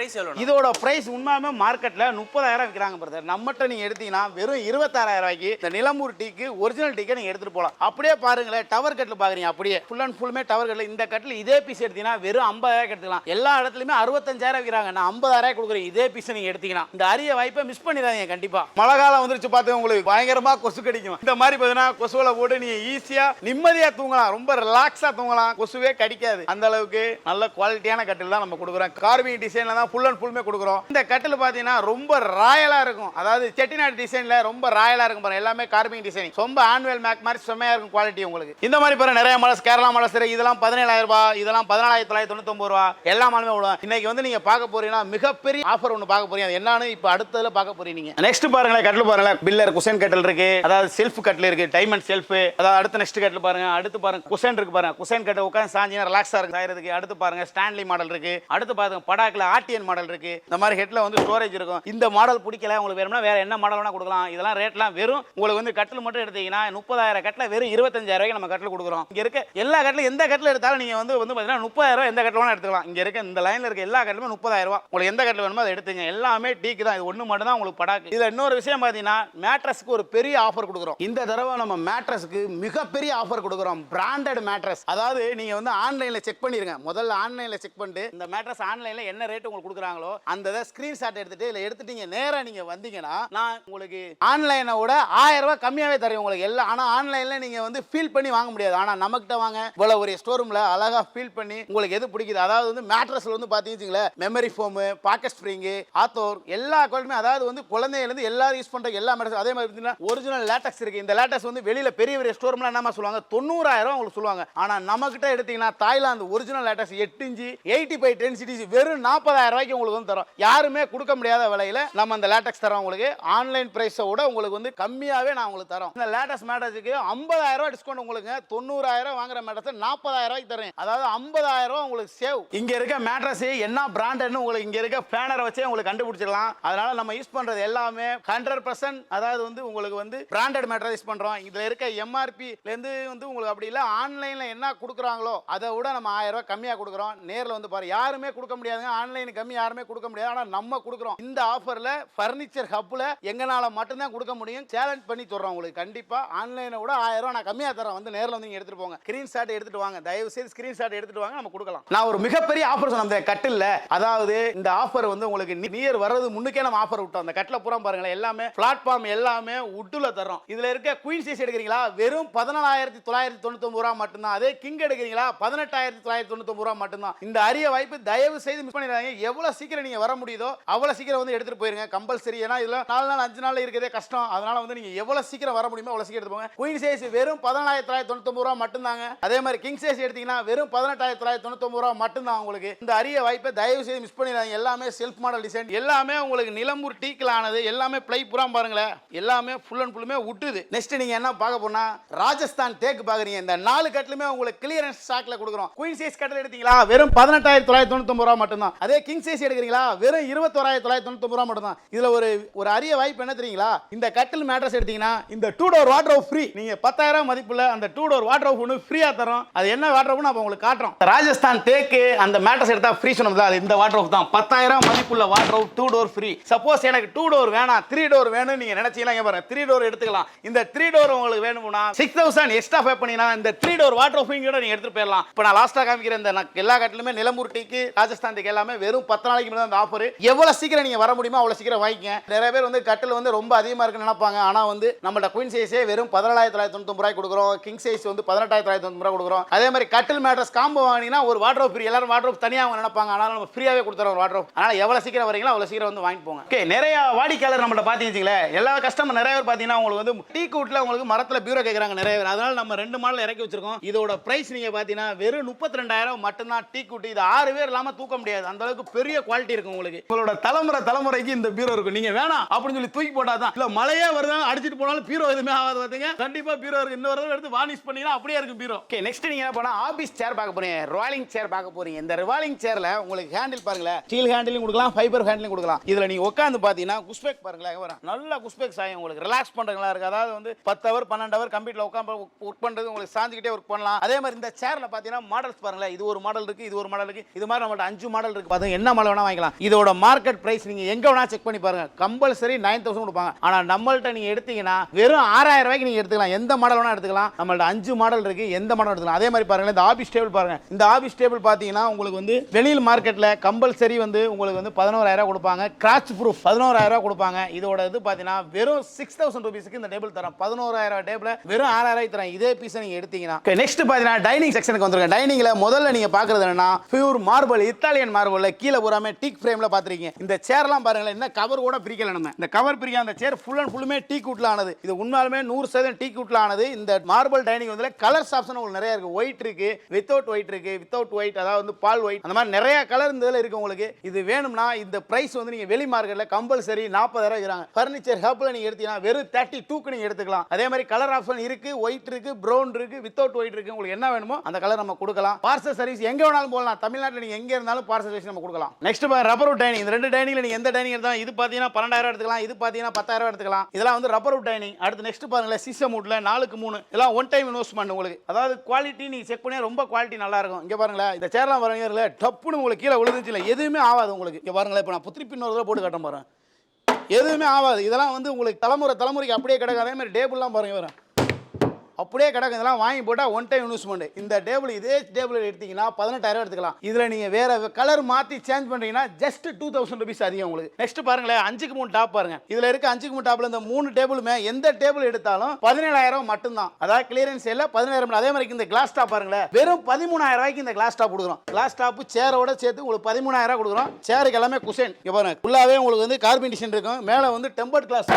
A: இதோட பிரைஸ் உண்மையாவே மார்க்கெட்ல 30,000 விக்கிறாங்க பிரதர். நம்மட்ட நீங்க எடுத்தீங்கன்னா வெறும் 26,000 ரூபாய்க்கு இந்த நிலம்பூர் டீக்கு ஒரிஜினல் டீக்கை நீங்க எடுத்துட்டு போலாம். அப்படியே பாருங்களேன் டவர் கட்டில் பாக்குறீங்க. அப்படியே ஃபுல் அண்ட் ஃபுல்லுமே டவர் கட்டில். இந்த கட்டில் இதே பீஸ் எடுத்தீங்கன்னா வெறும் 50,000 எடுத்துக்கலாம். எல்லா இடத்துலயுமே 65,000 விக்கிறாங்க. நான் 50,000 கொடுக்குறேன். இதே பீஸ் நீங்க எடுத்தீங்கன்னா இந்த அரிய வாய்ப்பை மிஸ் பண்ணிடாதீங்க கண்டிப்பா. மழை காலம் வந்துருச்சு பார்த்து உங்களுக்கு பயங்கரமா கொசு கடிக்கும். இந்த மாதிரி பார்த்தீங்கன்னா கொசுவலை போட்டு நீங்க ஈஸியா நிம்மதியா தூங்கலாம். ரொம்ப ரிலாக்ஸா தூங்கலாம். கொசுவே கடிக்காது. அந்த அளவுக்கு நல்ல குவாலிட்டியான கட்டில் தான் நம்ம கொடுக்குறோம். கார்விங் டிசைன்ல தான் ஃபுல் அண்ட் ஃபுல்லுமே கொடுக்குறோம். இந்த கட்டில் பாத்தீங்கன்னா ரொம்ப ராயலா இருக்கும். அதாவது செட்டிநாடு டிசைன்ல ரொம்ப ராயலா இருக்கும் பாருங்க. எல்லாமே கார்விங் டிசைன். ரொம்ப ஆனுவல் மேக் மாதிரி செமையா இருக்கும் குவாலிட்டி உங்களுக்கு. இந்த மாதிரி பாருங்க நிறைய மாடல்ஸ் கேரளா மாடல்ஸ் இதெல்லாம் 17,000 ரூபாய். இதெல்லாம் 14,999 ரூபாய். எல்லா மாடலுமே விடுவோம். இன்னைக்கு வந்து நீங்க பார்க்க போறீங்கன்னா மிகப்பெரிய ஆஃபர் ஒன்று பார்க்க போறீங்க. அது என்னன்னு இப்போ அடுத்ததுல பார்க்க போறீங்க. நெக்ஸ்ட் பாருங்களேன் கட்டில் பாருங்களேன். பில்லர் குஷன் கட்டில் இருக்கு. அதாவது செல்ஃப் கட்டில் இருக்கு. Diamond self. அதாவது அடுத்த நெக்ஸ்ட் கட்டில் பாருங்க. அடுத்து பாருங்க குஷன் இருக்கு பாருங்க. குஷன் கட்டில் உட்கார்ந்து சாஞ்சினா ரிலாக்ஸா இருக்கு சாயறதுக்கு. அடுத்து பாருங்க ஸ்டான்லி மாடல் இருக்கு. அடுத்து பாருங்க படாக்ல ஆர்டிஎன் மாடல் இருக்கு. இந்த மாதிரி ஹெட்ல வந்து ஸ்டோரேஜ் இருக்கும். இந்த மாடல் பிடிக்கல உங்களுக்கு வேணும்னா வேற என்ன மாடல் வேணா கொடுக்கலாம். இதெல்லாம் ரேட்லாம் வெறும் உங்களுக்கு வந்து கட்டில் மட்டும் எடுத்தீங்கன்னா 30,000 கட்டில் வெறும் 25,000 ரூபாய்க்கு நம்ம கட்டில் கொடுக்குறோம். இங்க இருக்க எல்லா கட்டிலும் எந்த கட்டில் எடுத்தாலும் நீங்க வந்து பாத்தீங்கன்னா 30,000 ரூபாய் எந்த கட்டில் வேணா எடுத்துக்கலாம். இங்க இருக்க இந்த லைன்ல இருக்க எல்லா கட்டிலுமே 30,000 ரூபாய். உங்களுக்கு எந்த கட்டில் வேணுமோ அதை எடுத்துங்க. எல்லாமே டீக்கு தான். இது ஒண்ணு மட்டும் தான் உங்களுக்கு படாக்கு. இதுல இன்னொரு விஷயம் பாத்தீங்கன்னா மேட்ரஸ்க்கு ஒரு பெரிய ஆஃபர் கொடுக்குறோம். இந்த தடவை நம்ம மேட்ரஸ்க்கு மிகப்பெரிய ஆஃபர் கொடுக்குறோம். Branded mattress. அதாவது நீங்க வந்து ஆன்லைன்ல செக் பண்ணிருங்க. முதல்ல ஆன்லைன்ல செக் பண்ணிட்டு இந்த மேட்ரஸ் ஆன்லைன்ல என்ன ரேட் உங்களுக்கு கொடுக்குறாங்களோ அந்த ஸ்கிரீன்ஷாட் எடுத்துட்டு இல்ல எடுத்துட்டீங்க நேரா நீங்க வந்தீங்கன்னா நான் உங்களுக்கு ஆன்லைனை விட 1000 ரூபாய் கம்மியாவே தரேன் உங்களுக்கு எல்லாம். ஆனா ஆன்லைன்ல நீங்க வந்து ஃபீல் பண்ணி வாங்க முடியாது. ஆனா நம்மகிட்ட வாங்க இவ்வளவு ஒரு ஸ்டோர் ரூம்ல அழகா ஃபீல் பண்ணி உங்களுக்கு எது பிடிக்குது. அதாவது வந்து மேட்ரஸ்ல வந்து பாத்தீங்கன்னா மெமரி ஃபோம், பாக்கெட் ஸ்ப்ரிங், ஆத்தோர் எல்லா குவாலிட்டியுமே அதாவது வந்து குழந்தையில இருந்து எல்லாரும் யூஸ் பண்ற எல்லா மேட்ரஸ். அதே மாதிரி ஒரிஜினல் லேட்டக்ஸ் இருக்கு. இந்த லேட்டக்ஸ் வந்து வெளியில பெரிய பெரிய ஸ்டோர் ரூம்ல என்னமா சொல்லுவாங்க 90,000 ரூபாய் உங்களுக்கு சொல்லுவாங்க. ஆனா நம்ம கிட்ட எடுத்தீங்கன்னா Thailand original latex 8 inch 80 by 10 cities வெறும் 40,000 ரூபாய்க்கு உங்களுக்கு வந்து தரோம். யாருமே கொடுக்க முடியாத விலையில நம்ம அந்த லேட்டக்ஸ் தரோம். உங்களுக்கு ஆன்லைன் பிரைஸை விட உங்களுக்கு வந்து கம்மியாவே நான் உங்களுக்கு தரோம். இந்த லேட்டக்ஸ் மேட்ரஸுக்கு 50,000 ரூபாய் டிஸ்கவுண்ட் உங்களுக்கு. 90,000 வாங்குற மேட்ரஸ் 40,000 ரூபாய்க்கு தரேன். அதாவது 50,000 ரூபாய் உங்களுக்கு சேவ். இங்க இருக்க மேட்ரஸ் என்ன பிராண்ட்னு உங்களுக்கு இங்க இருக்க பேனரை வச்சே உங்களுக்கு கண்டுபிடிச்சிடலாம். அதனால நம்ம யூஸ் பண்றது எல்லாமே 100% அதாவது வந்து உங்களுக்கு வந்து பிராண்டட் மேட்ரஸ் யூஸ் பண்றோம். இதுல இருக்க எம்ஆர்பி இருந்து வந்து உங்களுக்கு அப்படி இல்ல ஆன்லைன்ல என்ன கொடுக்குறாங்களோ அதை விட நம்ம 1000 ரூபாய் கம்மியா கொடுக்குறோம். நேர்ல வந்து பாரு, யாருமே கொடுக்க முடியாதுங்க. ஆன்லைன் கம்மி யாருமே கொடுக்க முடியாது. ஆனா நம்ம கொடுக்குறோம். இந்த ஆஃபர்ல ஃபர்னிச்சர் ஹப்ல எங்கனால மட்டும்தான் கொடுக்க முடியும். சேலஞ்ச் பண்ணி சொல்றோம் உங்களுக்கு. கண்டிப்பா ஆன்லைனை விட 1000 ரூபாய் நான் கம்மியா தரேன். வந்து நேர்ல வந்து நீங்க எடுத்துட்டு போங்க. ஸ்கிரீன்ஷாட் எடுத்துட்டு வாங்க. தயவு செய்து ஸ்கிரீன்ஷாட் எடுத்துட்டு வாங்க, நம்ம கொடுக்கலாம். நான் ஒரு மிகப்பெரிய ஆஃபர் சொன்னேன் அந்த கட்டில்ல. அதாவது இந்த ஆஃபர் வந்து உங்களுக்கு நியர் வர்றது முன்னுக்கே நம்ம ஆஃபர் விட்டோம். அந்த கட்டில பூரா பாருங்களேன், எல்லாமே பிளாட்ஃபார்ம் எல்லாமே வுட்ல தரோம். இதுல இருக்க குயின் சைஸ் எடுக்கிறீங்களா வெறும் 14,999 ரூபாய் மட்டும்தான். அதே கிங் எடுக்கிறீங்களா 18,999 ரூபாய் மட்டும்தான். இந்த அரிய வாய்ப்பு தயவு செய்து மிஸ் பண்ணிடாதீங்க. எவ்வளவு சீக்கிரம் நீங்க வர முடியுதோ அவ்வளவு சீக்கிரம் வந்து எடுத்துட்டு போயிருங்க. கம்பல்சரி. ஏன்னா இதுல 4 நாள் 5 நாள் இருக்கதே கஷ்டம். அதனால வந்து நீங்க எவ்வளவு சீக்கிரம் வர முடியுமோ அவ்வளவு சீக்கிரம் எடுத்து போங்க. குயின் சைஸ் வெறும் 14,999 ரூபாய் மட்டும்தாங்க. அதே மாதிரி கிங் சைஸ் எடுத்தீங்கன்னா வெறும் 18,999 ரூபாய் மட்டும்தான் உங்களுக்கு. இந்த அரிய வாய்ப்பை தயவு செய்து மிஸ் பண்ணிடாதீங்க. எல்லாமே செல்ஃப் மாடல் டிசைன், எல்லாமே உங்களுக்கு நிலம்பூர் டீக்ல ஆனது, எல்லாமே ப்ளை புறா பாருங்களேன், எல்லாமே ஃபுல் அண்ட் ஃபுல்லுமே விட்டுது. நெக்ஸ்ட் நீங்க என்ன பார்க்க போனா ராஜஸ்தான் தேக்கு பாக்குறீங்க. இந்த 4 கட்டிலுமே உங்களுக்கு கிளியரன்ஸ் ஸ்டாக்ல கொடுக்குறோம். குயின் சைஸ் கட்டில் எடுத்தீங்களா வெறும் 18,999 ரூபாய் மட்டும்தான். அதே கிங் சைஸ் எடுக்கிறீங்களா வெறும் 21,999 ரூபாய் மட்டும்தான். இதுல ஒரு அரிய வாய்ப்பு என்ன தெரியுங்களா? இந்த கட்டில் மேட்ரஸ் எடுத்தீங்கன்னா இந்த 2 டோர் வார்ட்ரோப் ஃப்ரீ. நீங்க 10,000 மதிப்புல அந்த 2 டோர் வார்ட்ரோப் ஒன்று ஃப்ரீயா தரோம். அது என்ன வார்ட்ரோப்னு அப்ப உங்களுக்கு காட்டுறோம். ராஜஸ்தான் தேக்கு அந்த மேட்ரஸ் எடுத்தா ஃப்ரீ சொன்னது அது இந்த வார்ட்ரோப் தான். 10,000 மதிப்புள்ள வார்ட்ரோப் 2 டோர் ஃப்ரீ. சப்போஸ் எனக்கு 2 டோர் வேணாம் 3 டோர் வேணும் நீங்க நினைச்சீங்கன்னா இங்க பாருங்க 3 டோர் எடுத்துக்கலாம். இந்த 3 டோர் உங்களுக்கு வேணும்னா 6,000 எக்ஸ்ட்ரா பே பண்ணினா இந்த 3 டோர் வார்ட்ரோப் கூட நீங்க எடுத்துட்டு போயிடலாம். இப்போ நான் லாஸ்டா காமிக்கிற இந்த எல்லா கட்டிலுமே நிலம்பூர் டீக்கு ராஜஸ்தான் டீக்கு எல்லாமே வெறும் 10 நாளைக்கு முன்னாடி அந்த ஆஃபர். எவ்வளவு சீக்கிரம் நீங்க வர முடியுமோ அவ்வளவு சீக்கிரம் வாங்கிக்கங்க. நிறைய பேர் வந்து கட்டில் வந்து ரொம்ப அதிகமா இருக்குன்னு நினைப்பாங்க. ஆனா வந்து நம்மளோட குயின் சைஸே வெறும் 14,999 ரூபாய் கொடுக்குறோம். கிங் சைஸ் வந்து 18,999 ரூபாய் கொடுக்குறோம். அதே மாதிரி கட்டில் மேட்ரஸ் காம்போ வாங்கினீங்கன்னா ஒரு வார்ட்ரோப் ஃப்ரீ. எல்லாரும் வார்ட்ரோப் தனியா அவங்க நினைப்பாங்க. ஆனா நம்ம ஃப்ரீயாவே கொடுத்துறோம் வார்ட்ரோப். அதனால எவ்வளவு சீக்கிரம் வரீங்களோ அவ்வளவு சீக்கிரம் வந்து வாங்கிட்டு போங்க. ஓகே, நிறைய வாடிக்கையாளர் நம்மள பாத்தீங்களா, எல்லா கஸ்டமர் நிறைய பேர் பாத்தீங்கன்னா உங்களுக்கு வந்து டீ கூட்ல உங்களுக்கு மரத்துல பியூரோ கேக்குறாங்க நிறைய பேர். அதனால நம்ம 2 மாடல் இறக்கி வச்சிருக்கோம். இதோட பிரைஸ் நீங்க பாத்தீங்கன்னா வெறும் 32,000 மட்டும்தான். டீ கூட்டு இது 6 பேர் இல்லாம தூக்க முடியாது. அந்த அளவுக்கு பெரிய குவாலிட்டி இருக்கும் உங்களுக்கு. உங்களோட தலைமுறைக்கு இந்த பீரோ இருக்கும். நீங்க வேணாம் அப்படின்னு சொல்லி தூக்கி போட்டாதான் இல்ல மழையே வருதாங்க அடிச்சிட்டு போனாலும் பீரோ எதுவுமே ஆகாது. பாத்தீங்க கண்டிப்பா பீரோ இருக்கு. இன்னொரு தடவை எடுத்து வார்னிஷ் பண்ணீங்கன்னா அப்படியே இருக்கும் பீரோ. ஓகே, நெக்ஸ்ட் நீங்க என்ன பண்ணா ஆபீஸ் சேர் பார்க்க போறீங்க. ரிவால்விங் சேர் பார்க்க போறீங்க. இந்த ரிவால்விங் சேர்ல உங்களுக்கு ஹேண்டில் பாருங்களேன், ஸ்டீல் ஹேண்டிலும் கொடுக்கலாம், ஃபைபர் ஹேண்டிலும் கொடுக்கலாம். இதுல நீங்க உட்கார்ந்து பாத்தீங்கன்னா குஸ்பேக் பாருங்களேன், நல்ல குஸ்பேக் சாயம் உங்களுக்கு ரிலாக்ஸ் பண்றீங்களா இருக்கு. அதாவது வந்து 10 ஹவர் 12 ஹவர் கம்ப்யூட்டர்ல உட்கார்ந்து ஒர்க் பண்றது உங்களுக்கு சாஞ்சிக்கிட்டே ஒர்க் பண்ணலாம். அதே மாதிரி இந்த சேர்ல பாத்தீங்கன்னா மாடல்ஸ் பாருங்களேன், இது ஒரு மாடல் இருக்கு, இது ஒரு மாடல் இருக்கு. இது மாதிரி நம்மள்ட்ட 5 மாடல் இருக்கு. பாருங்க என்ன மாடல் வேணா வாங்கிக்கலாம். இதோட மார்க்கெட் பிரைஸ் நீங்க எங்க வேணா செக் பண்ணி பாருங்க. கம்பல்சரி 9,000 கொடுப்பாங்க. ஆனா நம்மள்ட்ட நீங்க எடுத்தீங்கன்னா வெறும் 6,000 ரூபாய்க்கு நீங்க எடுத்துக்கலாம். எந்த மாடல் வேணா எடுத்துக்கலாம். நம்மள்ட்ட 5 மாடல் இருக்கு, எந்த மாடல் எடுத்துக்கலாம். அதே மாதிரி பாருங்க இந்த ஆபீஸ் டேபிள் பாருங்க. இந்த ஆபீஸ் டேபிள் பாத்தீங்கன்னா உங்களுக்கு வந்து வெளியில் மார்க்கெட்ல கம்பல்சரி வந்து உங்களுக்கு வந்து 11,000 கொடுப்பாங்க. கிராச் ப்ரூஃப் 11,000 கொடுப்பாங்க. இதோட இது பாத்தீங்கன்னா வெறும் 6,000 ரூபீஸ்க்கு இந்த டேபிள் தரோம். 11,000 டேபிள் வெறும் 6,000 தரேன். இதே பீஸ் நீங்க எடுத்தீங்கன்னா நெக்ஸ்ட் பாத்தீங்கன்னா டைனிங் செக்ஷனுக்கு வந்துருங்க. டைனிங்ல முதல்ல நீங்க பாக்குறது என்னன்னா பியூர் மார்பிள், இத்தாலியன் மார்பிள்ல கீழ பூராமே டீக் ஃப்ரேம்ல பாத்துறீங்க. இந்த சேர்லாம் பாருங்களேன், என்ன கவர் கூட பிரிக்கல. நம்ம இந்த கவர் பிரிக்க அந்த சேர் ஃபுல் அண்ட் ஃபுல்லுமே டீக் வுட்ல ஆனது. இது உண்மையாலுமே 100% டீக் வுட்ல ஆனது. இந்த மார்பிள் டைனிங் வந்து கலர்ஸ் ஆப்ஷன் உங்களுக்கு நிறைய இருக்கு. ஒயிட் இருக்கு, வித்தவுட் ஒயிட் இருக்கு, வித்தவுட் ஒயிட் அதாவது வந்து பால் ஒயிட், அந்த மாதிரி நிறைய கலர் இந்த இதுல இருக்கு உங்களுக்கு. இது வேணும்னா இந்த பிரைஸ் வந்து நீங்க வெளி மார்க்கெட்ல கம்பல்சரி 40,000 இருக்கிறாங்க. ஃபர்னிச்சர் ஹப்ல நீங்க எடுத்தீங்கன்னா வெறும் 32க்கு நீங்க எடுத்துக்கலாம். அதே மாதிரி கலர் ஆப்ஷன் இருக்கு, ஒயிட் இருக்கு, பிரவுன் இருக்கு, வித்தவுட் ஒயிட் இருக்கு. உங்களுக்கு என்ன வேணுமோ அந்த கலர் நம்ம கொடுக்கலாம். பார்சல் சர்வீஸ் எங்க வேணாலும் போகலாம். தமிழ்நாட்டில் நீங்க எங்க இருந்தாலும் பார்சல் சர்வீஸ் நம்ம கொடுக்கலாம். Next rubber would dining. இந்த 2 டைனிங்ல நீங்க எந்த டைனிங் எடுத்தாலும் இது பாத்தீங்கன்னா 12,000 எடுத்துக்கலாம், இது பாத்தீங்கன்னா 10,000 எடுத்துக்கலாம். இதெல்லாம் வந்து ரப்பர் வுட் டைனிங். அடுத்து நெக்ஸ்ட் பாருங்க சிஸ்டம் வுட்ல 4க்கு 3 இதெல்லாம் ஒன் டைம் இன்வெஸ்ட்மென்ட் உங்களுக்கு. அதாவது குவாலிட்டி நீங்க செக் பண்ணி ரொம்ப குவாலிட்டி நல்லா இருக்கும். இங்க பாருங்க இந்த சேர்லாம் பாருங்க டப்புன்னு உங்களுக்கு கீழே விழுந்துச்சு இல்ல, எதுவுமே ஆகாது உங்களுக்கு. இங்க பாருங்க இப்போ நான் புத்திரி பின்னோர் போட்டு காட்ட பாருங்க, எதுவுமே ஆகாது. இதெல்லாம் வந்து உங்களுக்கு தலைமுறைக்கு அப்படியே கிடக்கும். அதே மாதிரி டேபிள்லாம் பாருங்க வரும் அப்படியே கிடக்கும். இதெல்லாம் வாங்கி போட்டால் ஒன் டைம் இன்வெஸ்ட்மெண்ட். இந்த டேபிள் இதே டேபிள் எடுத்தீங்கன்னா 18,000 எடுத்துக்கலாம். இதில் நீங்கள் வேற கலர் மாற்றி சேஞ்ச் பண்ணுறீங்கன்னா ஜஸ்ட் 2,000 ருபீஸ் அதிகம் உங்களுக்கு. நெக்ஸ்ட் பாருங்களேன் 5க்கு 3 டாப் பாருங்க. இதில் இருக்க 5க்கு 3 டாப்ல இந்த 3 டேபிளுமே எந்த டேபிள் எடுத்தாலும் 17,000 மட்டும்தான். அதாவது கிளியரன்ஸ் இல்லை 17,000. அதே மாதிரி இந்த கிளாஸ் டாப் பாருங்களேன், வெறும் 13,000 ரூபாய்க்கு இந்த கிளாஸ் டாப் கொடுக்குறோம். கிளாஸ் டாப் சேரோட சேர்த்து உங்களுக்கு 13,000 கொடுக்குறோம். சேருக்கு எல்லாமே குஷன். இங்கே பாருங்க ஃபுல்லாகவே உங்களுக்கு வந்து கார்பென்டிஷன் இருக்கும். மேலே வந்து டெம்பர்ட் கிளாஸ்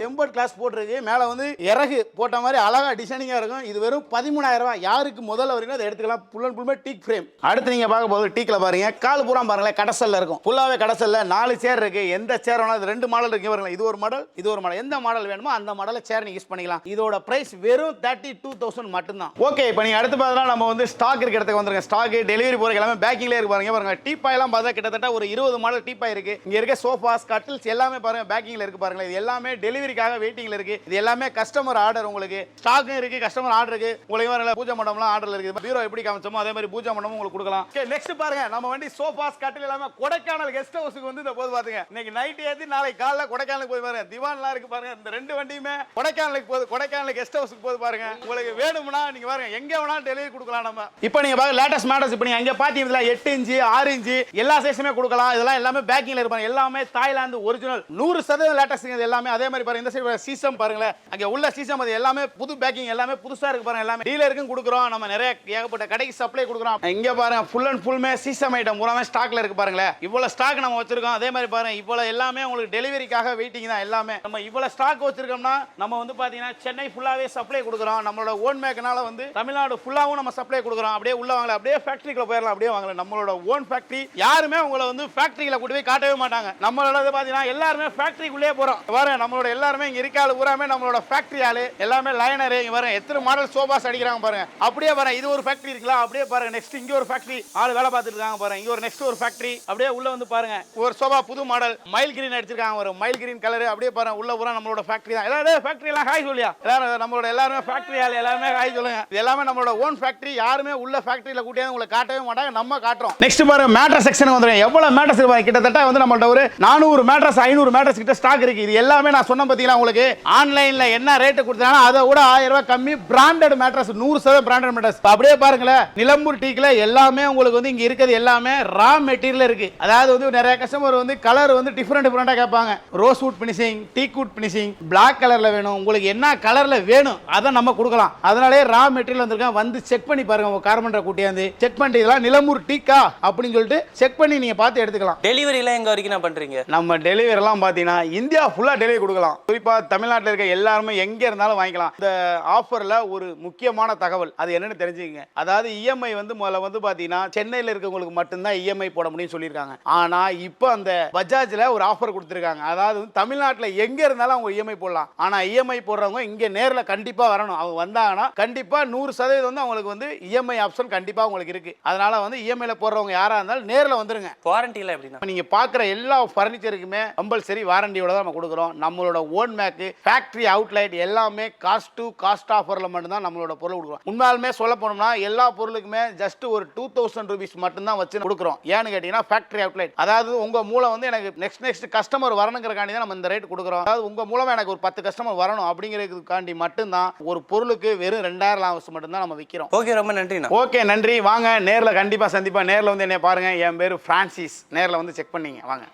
A: டெம்பர்ட் கிளாஸ் போட்டிருக்கு. மேலே வந்து இறகு போட்ட மாதிரி அழகா டிசைனிங்காக இருக்கும். இது வெறும் 13,000 ரூபாய். யாருக்கு முதல்ல வரீங்களோ அதை எடுத்துக்கலாம். ஃபுல் அண்ட் ஃபுல்லுமே டீக் ஃப்ரேம். அடுத்து நீங்கள் பார்க்க போது டீக்கில் பாருங்க. கால் பூரா பாருங்களேன் கடசல்ல இருக்கும். ஃபுல்லாகவே கடசல்ல 4 சேர் இருக்கு. எந்த சேர் வேணாலும் 2 மாடல் இருக்கு பாருங்களேன். இது ஒரு மாடல், இது ஒரு மாடல். எந்த மாடல் வேணுமோ அந்த மாடலில் சேர் நீங்கள் யூஸ் பண்ணிக்கலாம். இதோட பிரைஸ் வெறும் 32,000 மட்டும்தான். ஓகே, இப்போ நீங்கள் அடுத்து பார்த்தா நம்ம வந்து ஸ்டாக் இருக்க இடத்துக்கு வந்துருங்க. ஸ்டாக் டெலிவரி போகிற எல்லாமே பேக்கிங்லேயே இருக்கு பாருங்க. பாருங்க டீப்பாய் எல்லாம் பார்த்தா கிட்டத்தட்ட ஒரு 20 மாடல் டீப்பாய் இருக்கு. இங்க இருக்க சோஃபாஸ் கட்டில்ஸ் எல்லாமே பாருங்க பேக்கிங்ல இருக்கு பாருங்க. இது எல்லாமே டெலிவரிக்காக வெயிட்டிங்ல இருக்கு. இது எல்லாமே கஸ்டமர் ஆர்டர். உங்களுக்கு ஸ்டாக்கும் இருக்கு, கஸ்டமர் ஆர்டர் இருக்கு. உங்களுக்கு வரல பூஜை மண்டபம்லாம் ஆர்டர்ல இருக்கு. பீரோ எப்படி காமிச்சோமோ அதே மாதிரி பூஜை மண்டபம் உங்களுக்கு கொடுக்கலாம். ஓகே, நெக்ஸ்ட் பாருங்க நம்ம வண்டி சோஃபாஸ் கட்டில் எல்லாமே கொடைக்கானல் கெஸ்ட் ஹவுஸ்க்கு வந்து இந்த போது பாத்துங்க. இன்னைக்கு நைட் ஏத்தி நாளைக்கு காலைல கொடைக்கானலுக்கு போய் பாருங்க. திவான்லாம் இருக்கு பாருங்க. இந்த 2 வண்டியுமே கொடைக்கானலுக்கு போகுது. கொடைக்கானல் கெஸ்ட் ஹவுஸ்க்கு போய் பாருங்க. உங்களுக்கு வேணும்னா நீங்க பாருங்க எங்க வேணாலும் டெலிவரி கொடுக்கலாம். நம்ம இப்போ நீங்க பாருங்க லேட்டஸ்ட் மாடல்ஸ். இப்போ நீங்க அங்க பாத்தீங்கன்னா 8 இன்ச் 6 இன்ச் எல்லா சைஸுமே கொடுக்கலாம். இதெல்லாம் எல்லாமே பேக்கிங்ல இருப்பாங்க. எல்லாமே தாய்லாந்து ஒரிஜினல் 100% லேட்டஸ்ட். இது எல்லாமே அதே மாதிரி பாருங்க. இந்த சைடு சீசம் பாருங்களேன். அங்க உள்ள சீசம் அது எல்லாமே புது பேக்கிங், எல்லாமே புதுசா இருக்கு பாருங்க. எல்லாமே டீலருக்கும் கொடுக்குறோம். நம்ம நிறைய ஏகப்பட்ட கடைக்கு சப்ளை கொடுக்குறோம். இங்க பாருங்க ஃபுல் அண்ட் ஃபுல்மே சீசம் ஐட்டம் பூராமே ஸ்டாக்ல இருக்கு பாருங்களேன். இவ்வளவு ஸ்டாக் நம்ம வச்சிருக்கோம். அதே மாதிரி பாருங்க இவ்வளவு எல்லாமே உங்களுக்கு டெலிவரிக்காக வெயிட்டிங் தான். எல்லாமே நம்ம இவ்வளவு ஸ்டாக் வச்சிருக்கோம்னா நம்ம வந்து பாத்தீங்கன்னா சென்னை ஃபுல்லாவே சப்ளை கொடுக்குறோம். நம்மளோட ஓன் மேக்னால வந்து தமிழ்நாடு ஃபுல்லாவும் நம்ம சப்ளை கொடுக்குறோம். அப்படியே உள்ள வாங்கல, அப்படியே ஃபேக்டரிக்குள்ள போயிடலாம். அப்படியே வாங்கல. நம்மளோட ஓன் ஃபேக்டரி. யாருமே உங்களை வந்து ஃபேக்டரியில கூட்டி போய் காட்டவே மாட்டாங்க. நம்மளோட பாத்தீங்கன்னா எல்லாருமே ஃபேக்டரிக்குள்ளே போறோம். பாருங்க நம்மளோட எல்லாருமே இங்க இருக்கால பூராமே நம்மளோட ஃபேக்டரி ஆளு. எல்லாமே லைனரு. இங்க பாருங்க எத்தனை மாடல் சோபாஸ் அடிக்கிறாங்க பாருங்க. அப்படியே பாருங்க இது ஒரு ஃபேக்டரி இருக்குல்ல. அப்படியே பாருங்க நெக்ஸ்ட் இங்க ஒரு ஃபேக்டரி ஆளு வேலை பார்த்துட்டு இருக்காங்க பாருங்க. இங்க ஒரு நெக்ஸ்ட் ஒரு ஃபேக்டரி. அப்படியே உள்ள வந்து பாருங்க ஒரு சோபா புது மாடல் மைல் கிரீன் அடிச்சிருக்காங்க. ஒரு மைல் கிரீன் கலர். அப்படியே பாருங்க உள்ள பூரா நம்மளோட ஃபேக்டரி தான். எல்லாரும் ஃபேக்டரி எல்லாம் ஹாய் சொல்லியா. எல்லாரும் நம்மளோட எல்லாருமே ஃபேக்டரி ஆளு எல்லாமே ஹாய் சொல்லுங்க. இது எல்லாமே நம்மளோட ஓன் ஃபேக்டரி. யாருமே உள்ள ஃபேக்டரியில கூட்டியாந்து உங்களை காட்டவே மாட்டாங்க. நம்ம காட்டுறோம். நெக்ஸ்ட் பாருங்க மேட்ரஸ் செக்ஷன் வந்துருங்க. எவ்வளவு மேட்ரஸ் இருக்கு கிட்டத்தட்ட வந்து நம்மள்ட்ட ஒரு 400 மேட்ரஸ் 500 மேட்ரஸ் கிட்ட ஸ்டாக் இருக்கு. இது எல்லாமே நான் சொன்ன பாத்தீங்களா உங்களுக்கு ஆன்லைன்ல என்ன ரேட் கொடுத்தாங்கன்னா அதை விட 1000 ரூபாய் கம்மி. Branded mattress 100% branded mattress. அப்படியே பாருங்களேன் நிலம்பூர் டீக்ல எல்லாமே உங்களுக்கு வந்து இங்க இருக்குது எல்லாமே ரா மெட்டீரியல் இருக்கு. அதாவது வந்து நிறைய கஸ்டமர் வந்து கலர் வந்து டிஃபரெண்டா கேட்பாங்க. Rose wood finishing, teak wood finishing, black கலர்ல வேணும். உங்களுக்கு என்ன கலர்ல வேணும் அதை நம்ம கொடுக்கலாம். அதனாலே ரா மெட்டீரியல் வந்திருக்கேன். வந்து செக் பண்ணி பாருங்க. உங்க கார்பெண்டர் கூட்டியாந்து செக் பண்ணி இதெல்லாம் நிலம்பூர் டீக்கா அப்படின்னு சொல்லிட்டு செக் பண்ணி நீங்க பார்த்து எடுத்துக்கலாம்.
C: டெலிவரி எல்லாம் எங்க வரைக்கும் நான் பண்றீங்க? நம்ம
A: டெலிவரி எல்லாம் பாத்தீங்கன்னா இந்தியா ஃபுல்லா டெலிவரி கொடுக்கலாம். குறிப்பா தமிழ்நாட்டில் இருக்க எல்லாருமே எங்க இருந்தாலும் வாங்கிக்கலாம். இந்த ஆஃபர்ல ஒரு முக்கியமான தகவல் அது என்னன்னு தெரிஞ்சுக்கங்க. அதாவது இஎம்ஐ வந்து முதல்ல வந்து பாத்தீங்கன்னா சென்னையில இருக்கவங்களுக்கு மட்டும்தான் இஎம்ஐ போட முடியும்னு சொல்லியிருக்காங்க. ஆனா இப்போ அந்த பஜாஜ்ல ஒரு ஆஃபர் கொடுத்திருக்காங்க. அதாவது தமிழ்நாட்டில் எங்க இருந்தாலும் அவங்க இஎம்ஐ போடலாம். ஆனா இஎம்ஐ போடுறவங்க இங்க நேர்ல கண்டிப்பா வரணும். அவங்க வந்தாங்கன்னா கண்டிப்பா 100% வந்து அவங்களுக்கு வந்து இஎம்ஐ ஆப்ஷன் கண்டிப்பா உங்களுக்கு இருக்கு. அதனால வந்து இஎம்ஐல போடுறவங்க யாரா இருந்தாலும் நேர்ல வந்துருங்க.
C: வாரண்டில எப்படின்னா
A: நீங்க பாக்குற எல்லா ஃபர்னிச்சருக்குமே கம்பல்சரி வாரண்டியோட தான் நம்ம கொடுக்குறோம். நம்மளோட ஓன் மேக் ஃபேக்டரி அவுட்லெட் எல்லாமே காஸ்ட் டு காஸ்ட் ஆஃபர்ல மட்டும் தான் நம்மளோட பொருள் கொடுக்குறோம். உண்மையாலுமே சொல்ல போனோம்னா எல்லா பொருளுக்குமே ஜஸ்ட் ஒரு 2000 ரூபீஸ் மட்டும் தான் வச்சு கொடுக்குறோம். ஏன்னு கேட்டீங்கன்னா ஃபேக்டரி அவுட்லெட். அதாவது உங்க மூலம் வந்து எனக்கு நெக்ஸ்ட் கஸ்டமர் வரணுங்கிறக்காண்டி தான் நம்ம இந்த ரேட் கொடுக்குறோம். அதாவது உங்க மூலமா எனக்கு ஒரு 10 கஸ்டமர் வரணும் அப்படிங்கிறதுக்காண்டி மட்டும் தான் ஒரு பொருளுக்கு வெறும் 2000 லாபம் மட்டும் தான் நம்ம விற்கிறோம்.
C: ஓகே, ரொம்ப நன்றி.
A: ஓகே, நன்றி. வாங்க நேர்ல கண்டிப்பா சந்திப்பா. நேர்ல வந்து என்ன பாருங்க. என் பேரு பிரான்சிஸ். நேர்ல வந்து செக் பண்ணீங்க வாங்க.